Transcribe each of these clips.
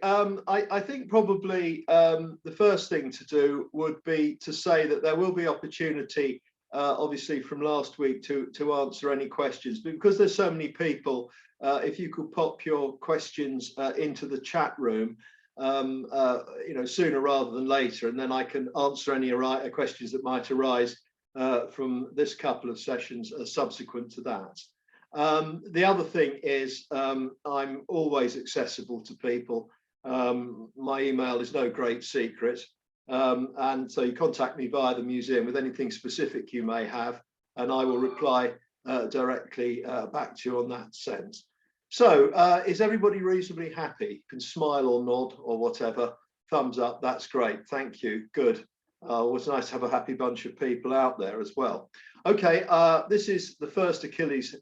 I think probably the first thing to do would be to say that there will be opportunity, obviously, from last week to answer any questions. But because there's so many people, if you could pop your questions into the chat room, sooner rather than later, and then I can answer any questions that might arise from this couple of sessions subsequent to that. The other thing is I'm always accessible to people. My email is no great secret, and so you contact me via the museum with anything specific you may have, and I will reply directly back to you on that sense. So is everybody reasonably happy? You can smile or nod or whatever. Thumbs up, that's great, thank you, good. It was nice to have a happy bunch of people out there as well. Okay, this is the first Achilles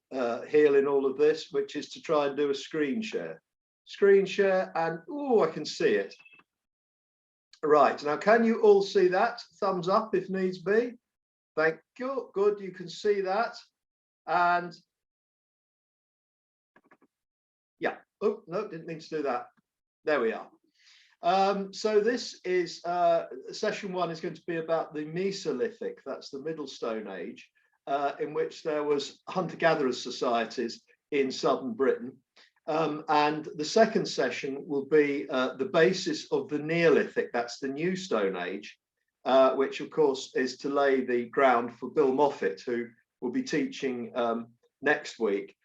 heel in all of this, which is to try and do a screen share. Screen share, and oh, I can see it. Right, now can you all see that? Thumbs up if needs be. Thank you, good, you can see that. And yeah, oh, no, didn't mean to do that. There we are. So this is session one is going to be about the Mesolithic, that's the Middle Stone Age, in which there was hunter-gatherers societies in southern Britain. And the second session will be the basis of the Neolithic, that's the New Stone Age, which of course is to lay the ground for Bill Moffat, who will be teaching next week.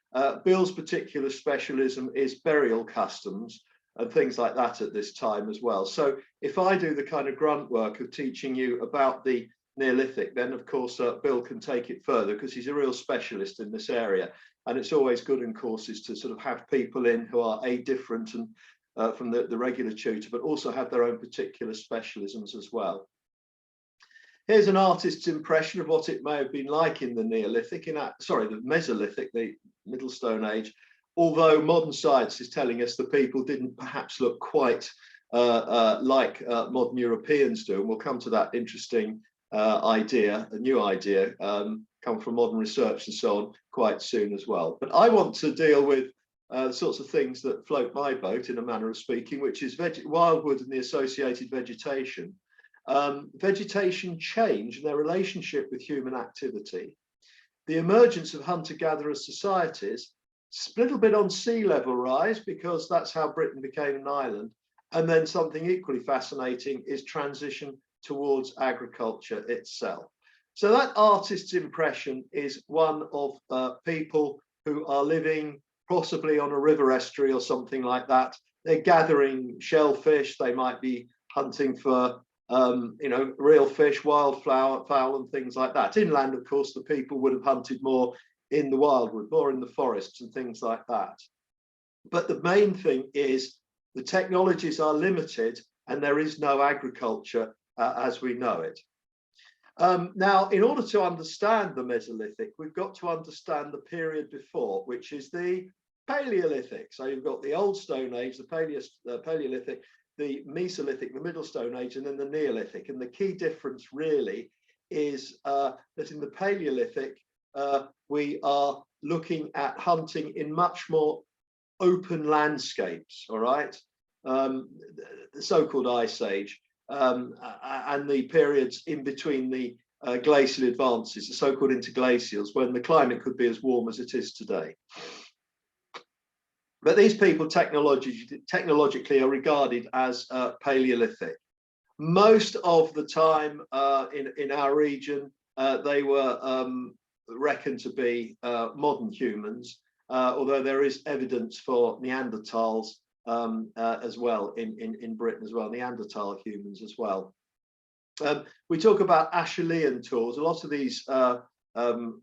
Bill's particular specialism is burial customs and things like that at this time as well. So if I do the kind of grunt work of teaching you about the Neolithic, then of course Bill can take it further because he's a real specialist in this area. And it's always good in courses to sort of have people in who are different and from the regular tutor, but also have their own particular specialisms as well. Here's an artist's impression of what it may have been like in the Neolithic, the Mesolithic, the Middle Stone Age, although modern science is telling us that people didn't perhaps look quite like modern Europeans do. And we'll come to that interesting idea, a new idea, come from modern research and so on quite soon as well. But I want to deal with the sorts of things that float my boat, in a manner of speaking, which is wildwood and the associated vegetation. Vegetation change and their relationship with human activity, the emergence of hunter-gatherer societies, a little bit on sea level rise, because that's how Britain became an island, and then something equally fascinating is transition towards agriculture itself. So that artist's impression is one of people who are living possibly on a river estuary or something like that. They're gathering shellfish, they might be hunting for real fish, wildfowl, fowl and things like that. Inland, of course, the people would have hunted more in the wildwood, more in the forests and things like that. But the main thing is the technologies are limited and there is no agriculture as we know it. Now, in order to understand the Mesolithic, we've got to understand the period before, which is the Paleolithic. So you've got the Old Stone Age, the Paleolithic, the Mesolithic, the Middle Stone Age, and then the Neolithic. And the key difference really is that in the Paleolithic, we are looking at hunting in much more open landscapes, all right? The so-called Ice Age, and the periods in between the glacial advances, the so-called interglacials, when the climate could be as warm as it is today. But these people technologically are regarded as Paleolithic. Most of the time in our region, they were reckoned to be modern humans, although there is evidence for Neanderthals as well in Britain as well, Neanderthal humans as well. We talk about Acheulean tours. A lot of these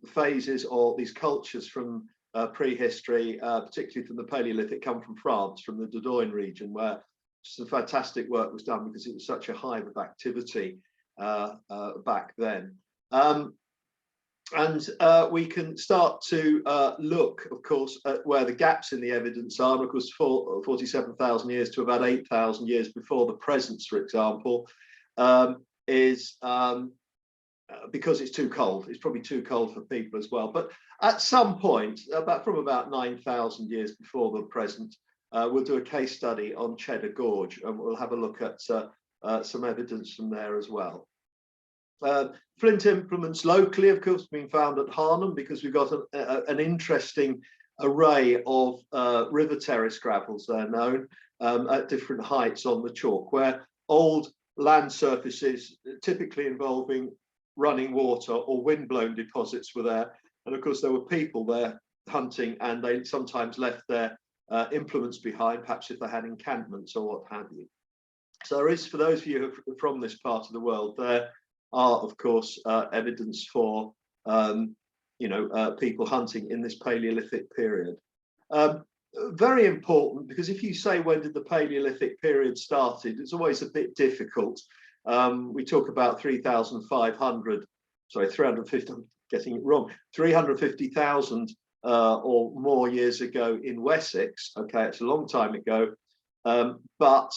phases or these cultures from prehistory, particularly from the Paleolithic, come from France, from the Dordogne region, where some fantastic work was done because it was such a hive of activity back then. And we can start to look, of course, at where the gaps in the evidence are. Of course, 47,000 years to about 8,000 years before the presence, for example, is because it's too cold. It's probably too cold for people as well. But at some point, from about 9,000 years before the present, we'll do a case study on Cheddar Gorge, and we'll have a look at some evidence from there as well. Flint implements locally, of course, being found at Harnham, because we've got an interesting array of river terrace gravels, they're known, at different heights on the chalk, where old land surfaces, typically involving running water or windblown deposits, were there. And of course, there were people there hunting, and they sometimes left their implements behind, perhaps if they had encampments or what have you. So there is, for those of you who are from this part of the world, there are, of course, evidence for people hunting in this Paleolithic period. Very important, because if you say when did the Paleolithic period started, it's always a bit difficult. We talk about 350, I'm getting it wrong, 350,000 or more years ago in Wessex. Okay, it's a long time ago, but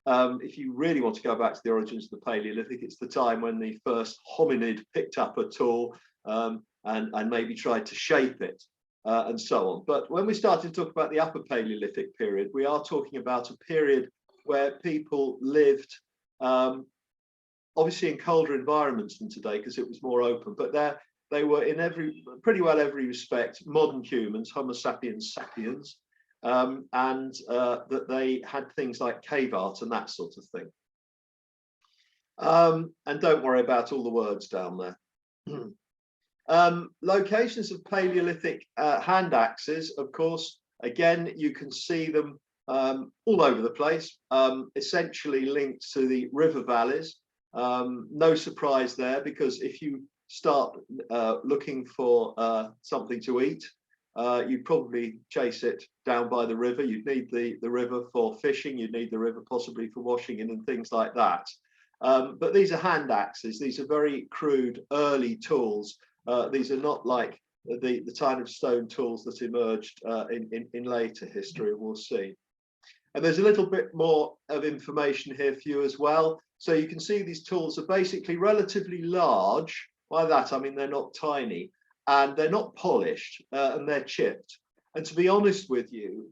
if you really want to go back to the origins of the Paleolithic, it's the time when the first hominid picked up a tool and maybe tried to shape it, and so on. But when we started to talk about the Upper Paleolithic period, we are talking about a period where people lived obviously in colder environments than today, because it was more open, but they were in pretty well every respect modern humans, Homo sapiens sapiens, and that they had things like cave art and that sort of thing. And don't worry about all the words down there. Locations of Paleolithic hand axes, of course, again, you can see them all over the place, essentially linked to the river valleys. No surprise there, because if you start looking for something to eat, you'd probably chase it down by the river. You'd need the river for fishing, you'd need the river possibly for washing in and things like that. But these are hand axes. These are very crude early tools. These are not like the kind of stone tools that emerged in later history, we'll see. And there's a little bit more of information here for you as well. So you can see these tools are basically relatively large. By that, I mean they're not tiny, and they're not polished, and they're chipped. And to be honest with you,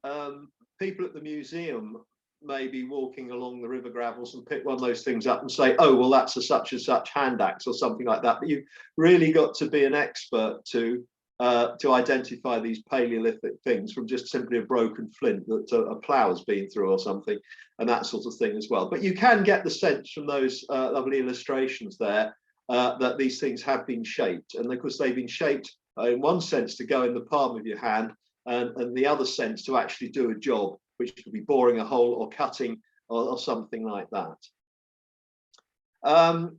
people at the museum may be walking along the river gravels and pick one of those things up and say, oh, well, that's a such and such hand axe or something like that. But you've really got to be an expert to identify these Paleolithic things from just simply a broken flint that a plough's been through or something, and that sort of thing as well. But you can get the sense from those lovely illustrations there that these things have been shaped. And of course, they've been shaped in one sense to go in the palm of your hand, and the other sense to actually do a job, which could be boring a hole or cutting or something like that. And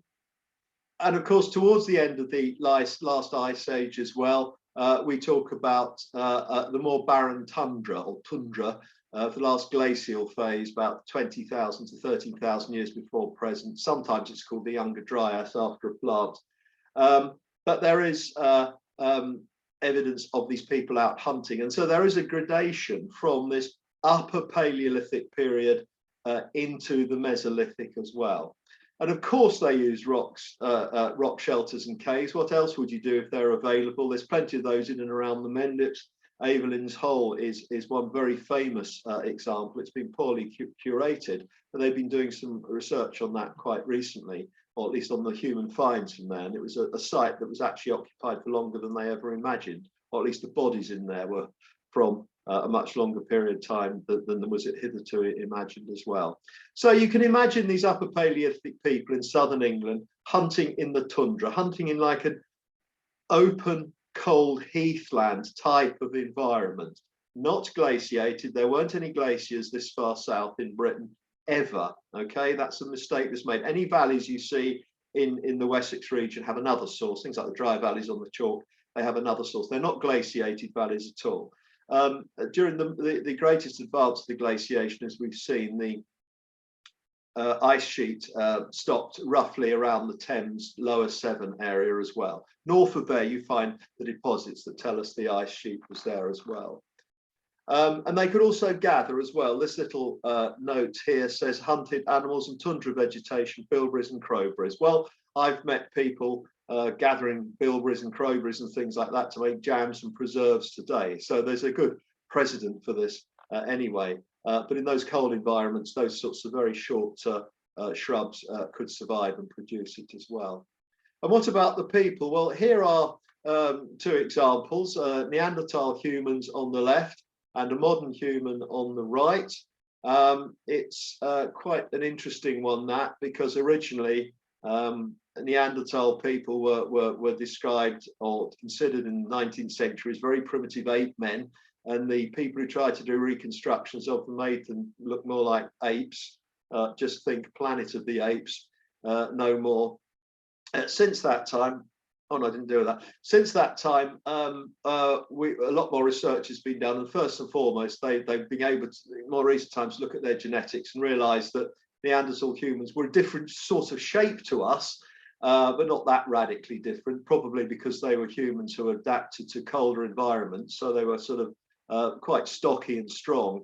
of course, towards the end of the last ice age as well, we talk about the more barren tundra for the last glacial phase, about 20,000 to 13,000 years before present. Sometimes it's called the Younger Dryas after a flood. But there is evidence of these people out hunting. And so there is a gradation from this Upper Paleolithic period into the Mesolithic as well. And of course they use rocks, rock shelters and caves. What else would you do if they're available? There's plenty of those in and around the Mendips. Evelyn's Hole is one very famous example. It's been poorly curated, but they've been doing some research on that quite recently, or at least on the human finds from there. And it was a site that was actually occupied for longer than they ever imagined, or at least the bodies in there were from a much longer period of time than was it hitherto imagined as well. So you can imagine these Upper Paleolithic people in southern England hunting in the tundra, hunting in like an open, cold heathland type of environment, not glaciated. There weren't any glaciers this far south in Britain ever. Okay, that's a mistake that's made. Any valleys you see in the Wessex region have another source. Things like the dry valleys on the chalk, they have another source. They're not glaciated valleys at all. During the greatest advance of the glaciation, as we've seen, the ice sheet stopped roughly around the Thames lower Severn area as well. North of there, you find the deposits that tell us the ice sheet was there as well. And they could also gather as well. This little note here says hunted animals and tundra vegetation, bilberries and crowberries. Well, I've met people gathering bilberries and crowberries and things like that to make jams and preserves today. So there's a good precedent for this anyway. But in those cold environments, those sorts of very short shrubs could survive and produce it as well. And what about the people? Well, here are two examples, Neanderthal humans on the left and a modern human on the right. It's quite an interesting one, that, because originally Neanderthal people were described or considered in the 19th century as very primitive ape men, and the people who tried to do reconstructions of them made them look more like apes. Just think Planet of the Apes, no more. Since that time, oh no, I didn't do that. Since that time, a lot more research has been done, and first and foremost, they've been able to, in more recent times, look at their genetics and realise that Neanderthal humans were a different sort of shape to us, but not that radically different, probably because they were humans who adapted to colder environments, so they were sort of quite stocky and strong,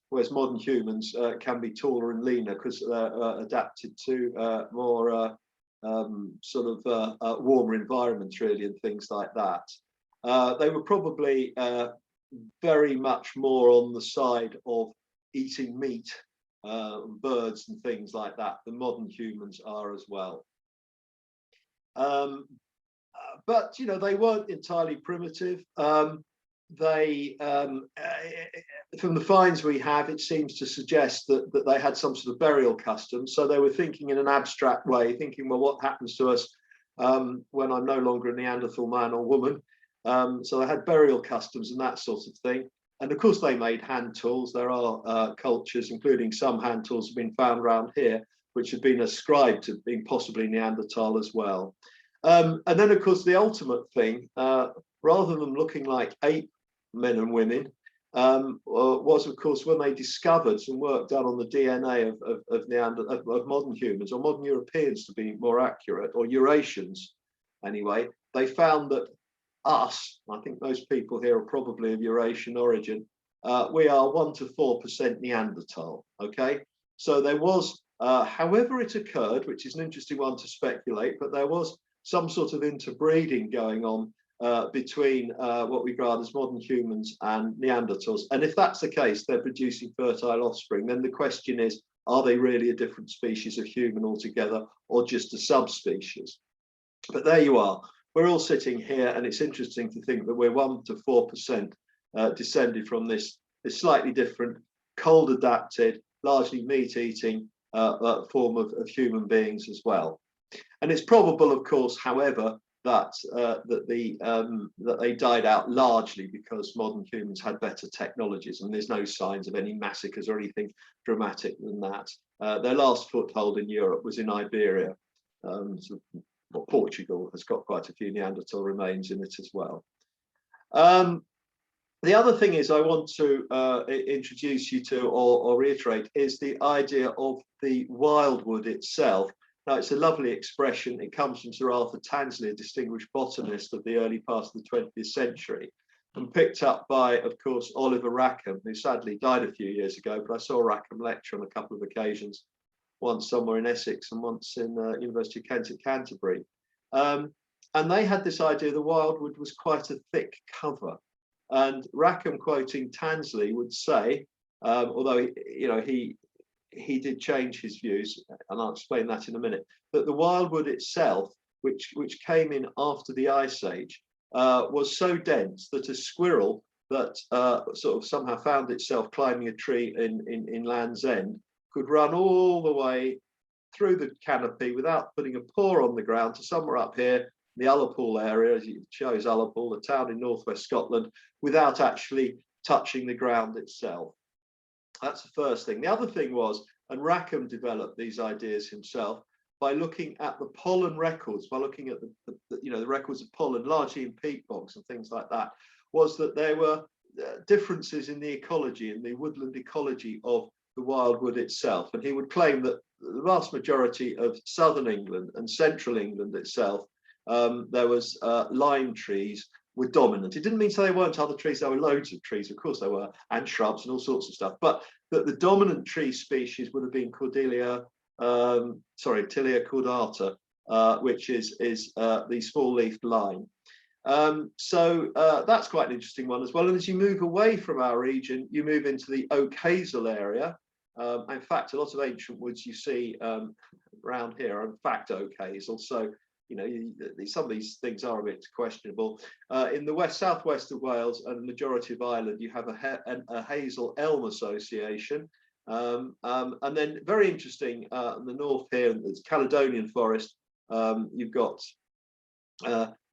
whereas modern humans can be taller and leaner because they're adapted to more warmer environments, really, and things like that. They were probably very much more on the side of eating meat, birds and things like that than modern humans are as well. But you know, they weren't entirely primitive. They from the finds we have, it seems to suggest that they had some sort of burial custom. So they were thinking in an abstract way, thinking, well, what happens to us when I'm no longer a Neanderthal man or woman? So they had burial customs and that sort of thing. And of course, they made hand tools. There are cultures, including some hand tools, have been found around here, which have been ascribed to being possibly Neanderthal as well. And then, of course, the ultimate thing, rather than looking like ape men and women, was, of course, when they discovered some work done on the DNA of modern humans, or modern Europeans to be more accurate, or Eurasians anyway, they found that us, I think most people here are probably of Eurasian origin, we are 1 to 4% Neanderthal, okay? So there was, however it occurred, which is an interesting one to speculate, but there was some sort of interbreeding going on between what we regard as modern humans and Neanderthals. And if that's the case, they're producing fertile offspring, then the question is, are they really a different species of human altogether, or just a subspecies? But there you are. We're all sitting here, and it's interesting to think that we're 1 to 4% descended from this slightly different, cold adapted, largely meat-eating form of human beings as well. And it's probable, of course, however, that they died out largely because modern humans had better technologies, and there's no signs of any massacres or anything dramatic than that. Their last foothold in Europe was in Iberia. Well, Portugal has got quite a few Neanderthal remains in it as well. The other thing is I want to introduce you to, or reiterate, is the idea of the wildwood itself. Now, it's a lovely expression. It comes from Sir Arthur Tansley, a distinguished botanist of the early part of the 20th century, and picked up by, of course, Oliver Rackham, who sadly died a few years ago, but I saw Rackham lecture on a couple of occasions, once somewhere in Essex and once in University of Kent at Canterbury. And they had this idea the wildwood was quite a thick cover. And Rackham, quoting Tansley, would say, although he did change his views, and I'll explain that in a minute, that the wildwood itself, which came in after the Ice Age, was so dense that a squirrel that sort of somehow found itself climbing a tree in Land's End could run all the way through the canopy without putting a paw on the ground to somewhere up here, the Ullapool area, as it shows Ullapool, a town in northwest Scotland, without actually touching the ground itself. That's the first thing. The other thing was, and Rackham developed these ideas himself by looking at the pollen records, by looking at the records of pollen, largely in peat bogs and things like that, was that there were differences in the ecology, in the woodland ecology of the wildwood itself. And he would claim that the vast majority of southern England and central England itself, there was lime trees were dominant. It didn't mean to say there weren't other trees. There were loads of trees, of course there were, and shrubs and all sorts of stuff. But that the dominant tree species would have been Tilia cordata, which is the small-leafed lime. That's quite an interesting one as well. And as you move away from our region, you move into the oak hazel area. In fact, a lot of ancient woods you see around here are in fact oak hazel. So, you know, some of these things are a bit questionable. In the southwest of Wales and the majority of Ireland, you have a hazel elm association. And then very interesting in the north here, there's Caledonian forest. You've got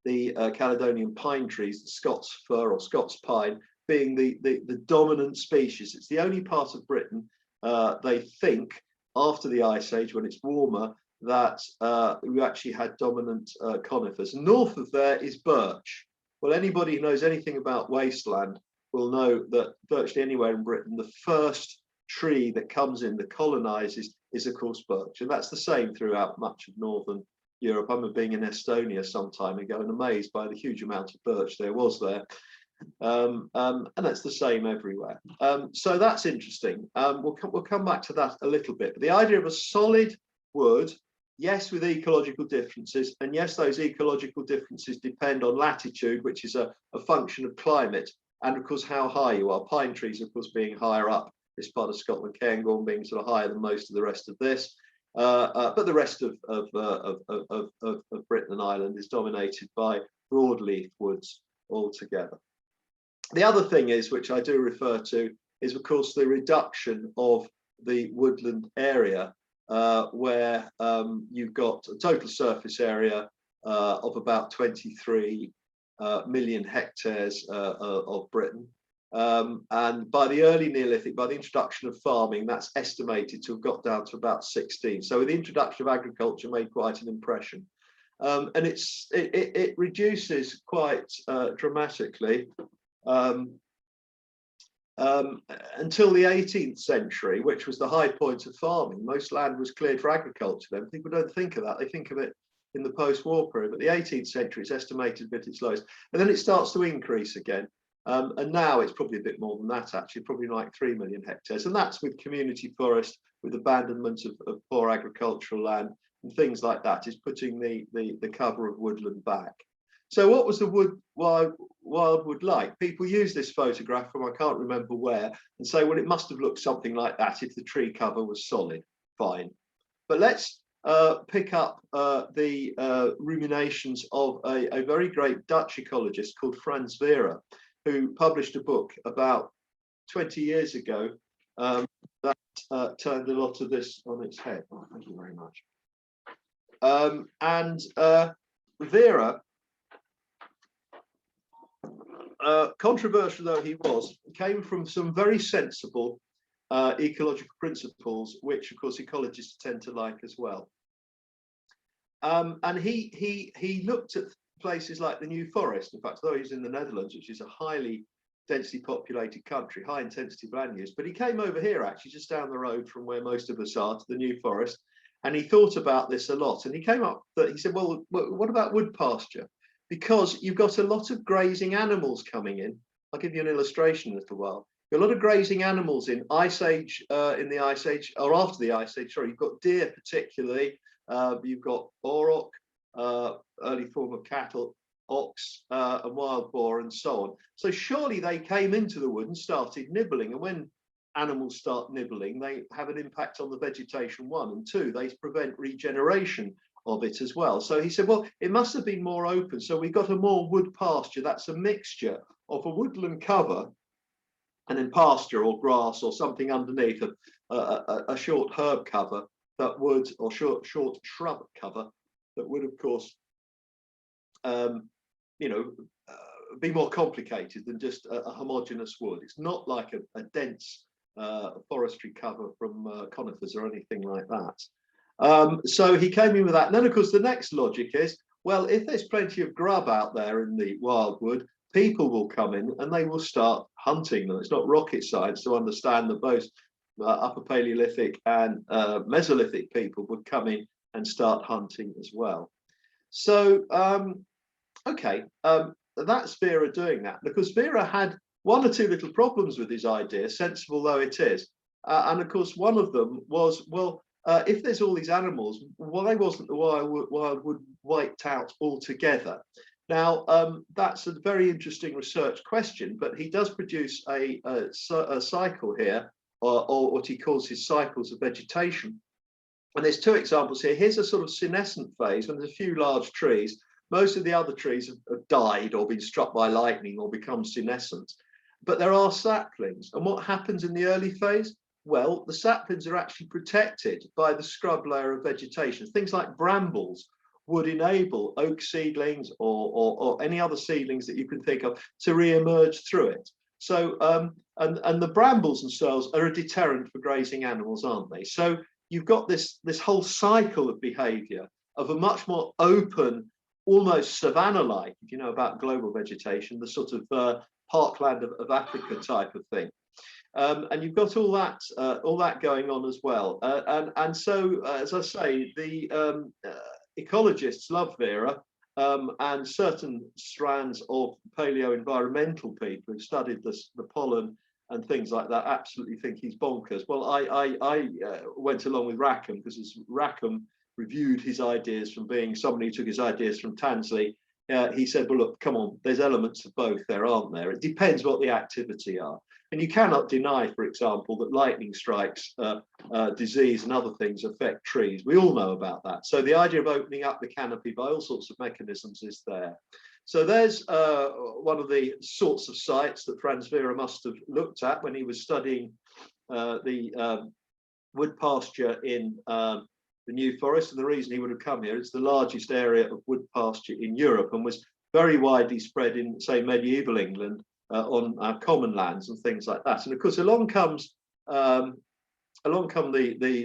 the Caledonian pine trees, the Scots fir or Scots pine, being the dominant species. It's the only part of Britain, they think, after the Ice Age, when it's warmer, that we actually had dominant conifers. North of there is birch. Well, anybody who knows anything about wasteland will know that virtually anywhere in Britain, the first tree that comes in, that colonizes, is of course birch. And that's the same throughout much of northern Europe. I remember being in Estonia some time ago and amazed by the huge amount of birch there was there. And that's the same everywhere. So that's interesting. We'll come back to that a little bit. But the idea of a solid wood, yes, with ecological differences, and yes, those ecological differences depend on latitude, which is a function of climate, and of course how high you are. Pine trees, of course, being higher up this part of Scotland, Cairngorm being sort of higher than most of the rest of this. But the rest of Britain and Ireland is dominated by broadleaf woods altogether. The other thing is, which I do refer to, is of course the reduction of the woodland area, where you've got a total surface area of about 23 million hectares of Britain. And by the early Neolithic, by the introduction of farming, that's estimated to have got down to about 16. So with the introduction of agriculture made quite an impression. And it reduces quite dramatically until the 18th century, which was the high point of farming. Most land was cleared for agriculture then. People don't think of that. They think of it in the post-war period, but the 18th century is estimated to be at its lowest. And then it starts to increase again. And now it's probably a bit more than that, actually, probably like 3 million hectares. And that's with community forest, with abandonment of poor agricultural land and things like that, is putting the cover of woodland back. So what was the wildwood like? People use this photograph from I can't remember where and say, well, it must have looked something like that if the tree cover was solid. Fine. But let's pick up the ruminations of a very great Dutch ecologist called Frans Vera, who published a book about 20 years ago that turned a lot of this on its head. Oh, thank you very much. Vera, controversial though he was, came from some very sensible ecological principles, which of course ecologists tend to like as well. And he looked at places like the New Forest. In fact, though he's in the Netherlands, which is a highly densely populated country, high intensity of land use, but he came over here actually just down the road from where most of us are to the New Forest, and he thought about this a lot. And he came up that he said, well, what about wood pasture? Because you've got a lot of grazing animals coming in. I'll give you an illustration in a little while. A lot of grazing animals in Ice Age, in the Ice Age, or after the Ice Age, sorry, you've got deer particularly, you've got auroch, early form of cattle, ox, and wild boar, and so on. So surely they came into the wood and started nibbling. And when animals start nibbling, they have an impact on the vegetation, one, and two, they prevent regeneration of it as well. So he said, well, it must have been more open. So we got a more wood pasture. That's a mixture of a woodland cover and then pasture or grass or something underneath, a short herb cover that would, or short shrub cover that would, of course, be more complicated than just a homogeneous wood. It's not like a dense forestry cover from conifers or anything like that. So he came in with that. And then, of course, the next logic is, well, if there's plenty of grub out there in the wildwood, people will come in and they will start hunting them. It's not rocket science to understand that both Upper Paleolithic and Mesolithic people would come in and start hunting as well. So, okay, that's Vera doing that, because Vera had one or two little problems with his idea, sensible though it is. And of course, one of them was, well, if there's all these animals, why wasn't the wildwood wiped out altogether? Now, that's a very interesting research question, but he does produce a cycle here, or what he calls his cycles of vegetation. And there's two examples here. Here's a sort of senescent phase when there's a few large trees. Most of the other trees have died or been struck by lightning or become senescent. But there are saplings. And what happens in the early phase? Well, the saplings are actually protected by the scrub layer of vegetation. Things like brambles would enable oak seedlings or any other seedlings that you can think of to re-emerge through it. So, and the brambles themselves are a deterrent for grazing animals, aren't they? So you've got this whole cycle of behavior of a much more open, almost savanna-like, if you know about global vegetation, the sort of parkland of Africa type of thing. And you've got all that going on as well. And so, as I say, the ecologists love Vera, and certain strands of paleo-environmental people who've studied the pollen and things like that absolutely think he's bonkers. Well, I went along with Rackham because as Rackham reviewed his ideas from being somebody who took his ideas from Tansley, he said, well, look, come on, there's elements of both there, aren't there? It depends what the activity are. And you cannot deny, for example, that lightning strikes, disease and other things affect trees. We all know about that. So the idea of opening up the canopy by all sorts of mechanisms is there. So there's one of the sorts of sites that Franz Vera must have looked at when he was studying the wood pasture in the New Forest. And the reason he would have come here, it's the largest area of wood pasture in Europe and was very widely spread in, say, medieval England on common lands and things like that. And of course, along come the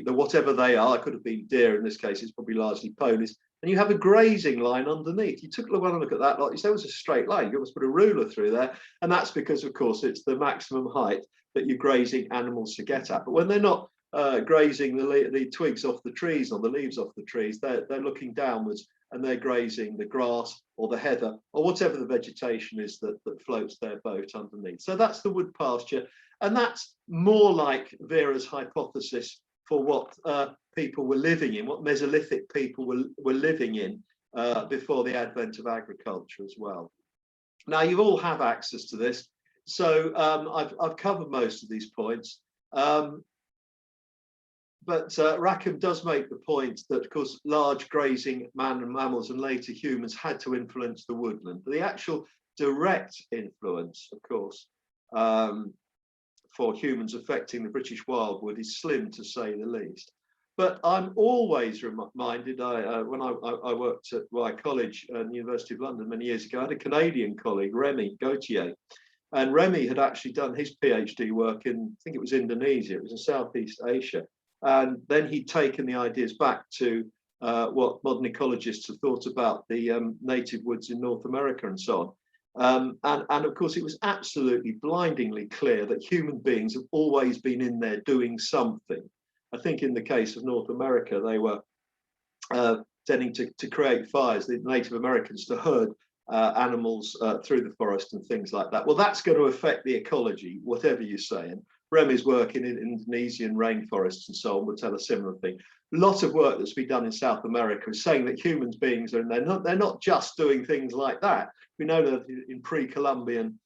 whatever they are. It could have been deer in this case. It's probably largely ponies. And you have a grazing line underneath. You took one look at that, like you said, it was a straight line. You almost put a ruler through there, and that's because, of course, it's the maximum height that you're grazing animals to get at. But when they're not grazing the twigs off the trees or the leaves off the trees, they're looking downwards and they're grazing the grass or the heather or whatever the vegetation is that floats their boat underneath. So that's the wood pasture, and that's more like Vera's hypothesis for what people were living in, what Mesolithic people were living in before the advent of agriculture as well. Now, you all have access to this, so I've covered most of these points. But Rackham does make the point that, of course, large grazing mammals and later humans had to influence the woodland. But the actual direct influence, of course, for humans affecting the British wildwood is slim, to say the least. But I'm always reminded, when I worked at Rye College and the University of London many years ago, I had a Canadian colleague, Remy Gauthier. And Remy had actually done his PhD work in, I think it was Indonesia, it was in Southeast Asia. And then he'd taken the ideas back to what modern ecologists have thought about the native woods in North America and so on. And of course, it was absolutely blindingly clear that human beings have always been in there doing something. I think in the case of North America, they were tending to create fires, the Native Americans, to herd animals through the forest and things like that. Well, that's going to affect the ecology, whatever you say. And Remy's work in Indonesian rainforests and so on would tell a similar thing. A lot of work that's been done in South America is saying that human beings are, and they're not just doing things like that. We know that in pre-Columbian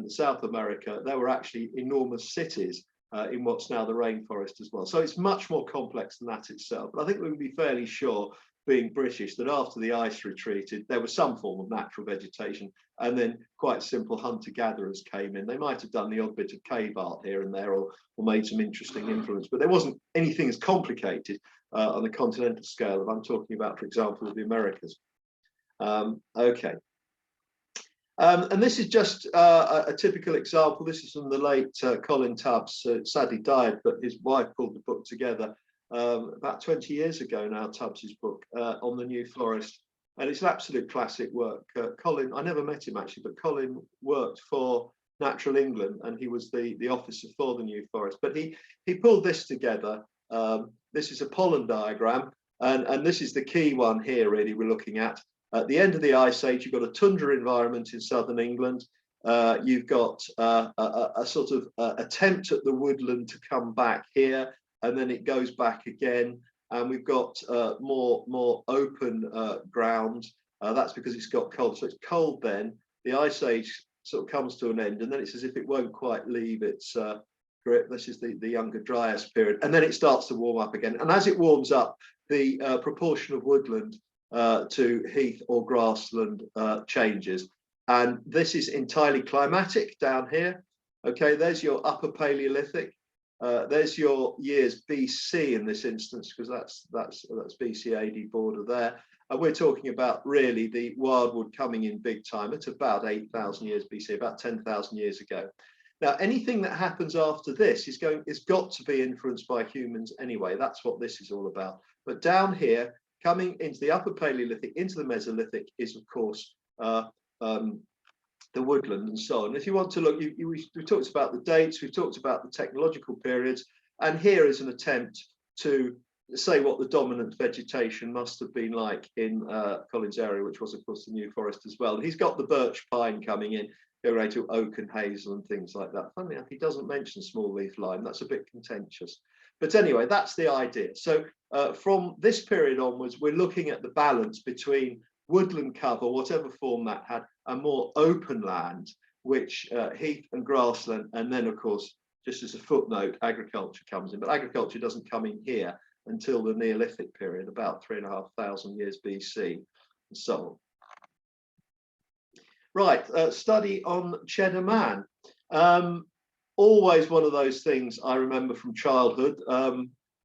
South America, there were actually enormous cities in what's now the rainforest as well. So it's much more complex than that itself. But I think we can be fairly sure, being British, that after the ice retreated, there was some form of natural vegetation, and then quite simple hunter-gatherers came in. They might have done the odd bit of cave art here and there, or made some interesting influence, but there wasn't anything as complicated on the continental scale that I'm talking about, for example, of the Americas. Okay. And this is just a typical example. This is from the late Colin Tubbs, sadly died, but his wife pulled the book together about 20 years ago now, Tubbs's book on the New Forest. And it's an absolute classic work. Colin, I never met him actually, but Colin worked for Natural England and he was the officer for the New Forest. But he pulled this together. This is a pollen diagram, and this is the key one here, really, we're looking at. At the end of the Ice Age, you've got a tundra environment in southern England. You've got a sort of attempt at the woodland to come back here, and then it goes back again. And we've got more open ground. That's because it's got cold. So it's cold then. The ice age sort of comes to an end, and then it's as if it won't quite leave its grip. This is the Younger Dryas period, and then it starts to warm up again. And as it warms up, the proportion of woodland to heath or grassland changes. And this is entirely climatic down here. Okay, there's your Upper Paleolithic. There's your years BC in this instance, because that's BC AD border there. And we're talking about really the wildwood coming in big time. It's about 8,000 years BC, about 10,000 years ago. Now, anything that happens after this is got to be influenced by humans anyway. That's what this is all about. But down here, coming into the Upper Paleolithic, into the Mesolithic, is of course the woodland and so on. If you want to look, we talked about the dates, we've talked about the technological periods, and here is an attempt to say what the dominant vegetation must have been like in Collins area, which was of course the New Forest as well. And he's got the birch pine coming in, go right to oak and hazel and things like that. Funnily enough, he doesn't mention small leaf lime. That's a bit contentious. But anyway, that's the idea. So from this period onwards, we're looking at the balance between woodland cover, whatever form that had, and more open land, which heath and grassland, and then of course, just as a footnote, agriculture comes in. But agriculture doesn't come in here until the Neolithic period, about 3,500 years BC, and so on. Right, study on Cheddar Man. Always one of those things I remember from childhood.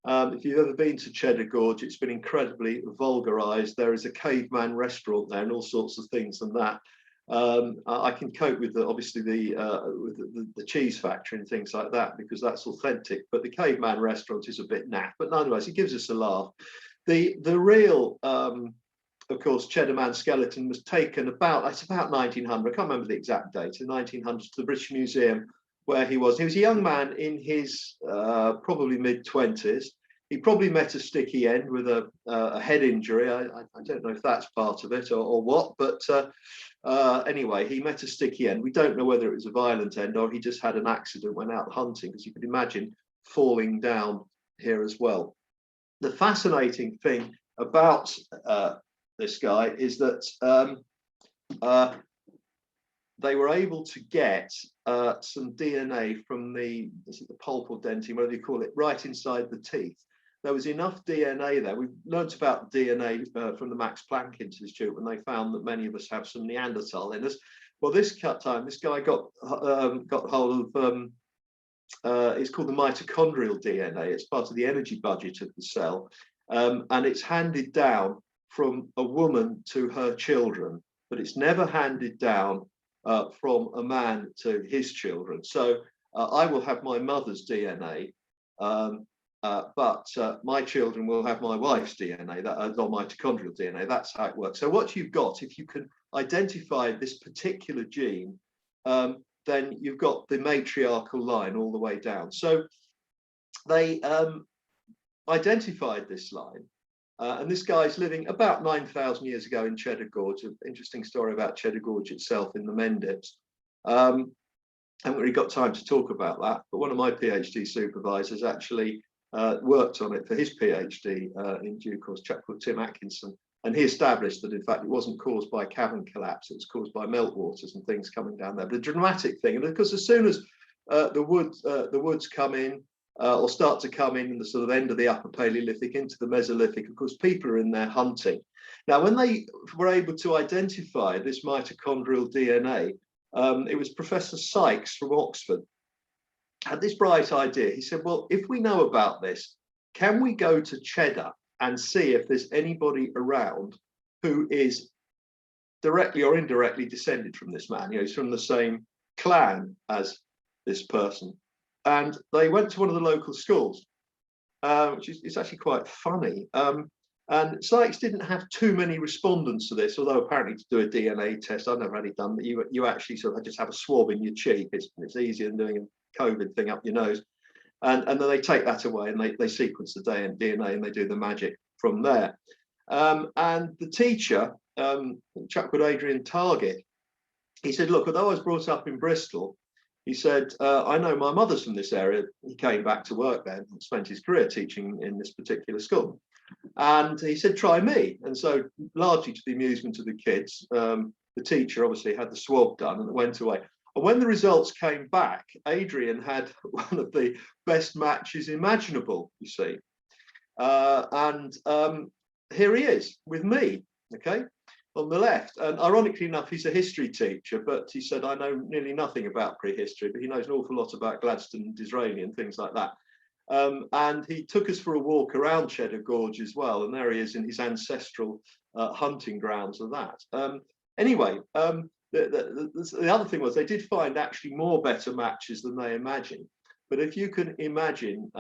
If you've ever been to Cheddar Gorge, it's been incredibly vulgarized. There is a caveman restaurant there and all sorts of things and that. I can cope with obviously the cheese factory and things like that, because that's authentic, but the caveman restaurant is a bit naff, but nonetheless, it gives us a laugh. The real of course, Cheddar Man skeleton was taken about 1900. I can't remember the exact date. In 1900 to the British Museum, where he was a young man in his probably mid-20s. He probably met a sticky end with a head injury. I don't know if that's part of it or what, but anyway, he met a sticky end. We don't know whether it was a violent end or he just had an accident, went out hunting, because you could imagine falling down here as well. The fascinating thing about this guy is that they were able to get some DNA from the pulp or dentine, whatever you call it, right inside the teeth. There was enough DNA there. We've learnt about DNA from the Max Planck Institute when they found that many of us have some Neanderthal in us. Well, this guy got hold of, it's called the mitochondrial DNA. It's part of the energy budget of the cell, and it's handed down from a woman to her children, but it's never handed down from a man to his children. So I will have my mother's DNA, but my children will have my wife's DNA, that mitochondrial DNA. That's how it works. So what you've got, if you can identify this particular gene, then you've got the matriarchal line all the way down. So they identified this line. And this guy's living about 9,000 years ago in Cheddar Gorge. An interesting story about Cheddar Gorge itself in the Mendips. I haven't really got time to talk about that, but one of my PhD supervisors actually worked on it for his PhD in due course, a chap called Tim Atkinson. And he established that, in fact, it wasn't caused by cavern collapse, it was caused by meltwaters and things coming down there. But the dramatic thing, and because as soon as the woods come in, or start to come in the sort of end of the Upper Paleolithic into the Mesolithic, of course, people are in there hunting. Now, when they were able to identify this mitochondrial DNA, it was Professor Sykes from Oxford had this bright idea. He said, well, if we know about this, can we go to Cheddar and see if there's anybody around who is directly or indirectly descended from this man? You know, he's from the same clan as this person. And they went to one of the local schools, which is actually quite funny. And Sykes didn't have too many respondents to this, although apparently to do a DNA test, I've never had it done, but you actually sort of just have a swab in your cheek. It's easier than doing a COVID thing up your nose. And then they take that away and they sequence the DNA and they do the magic from there. And the teacher, a chap called Adrian Target, he said, look, although I was brought up in Bristol, He said, I know my mother's from this area. He came back to work then and spent his career teaching in this particular school. And he said, try me. And so, largely to the amusement of the kids, the teacher obviously had the swab done and it went away. And when the results came back, Adrian had one of the best matches imaginable, you see. Here he is with me, okay, on the left. And ironically enough, he's a history teacher, but he said, I know nearly nothing about prehistory, but he knows an awful lot about Gladstone and Disraeli and things like that. And he took us for a walk around Cheddar Gorge as well. And there he is in his ancestral hunting grounds of that. Anyway, the other thing was they did find actually more better matches than they imagined. But if you can imagine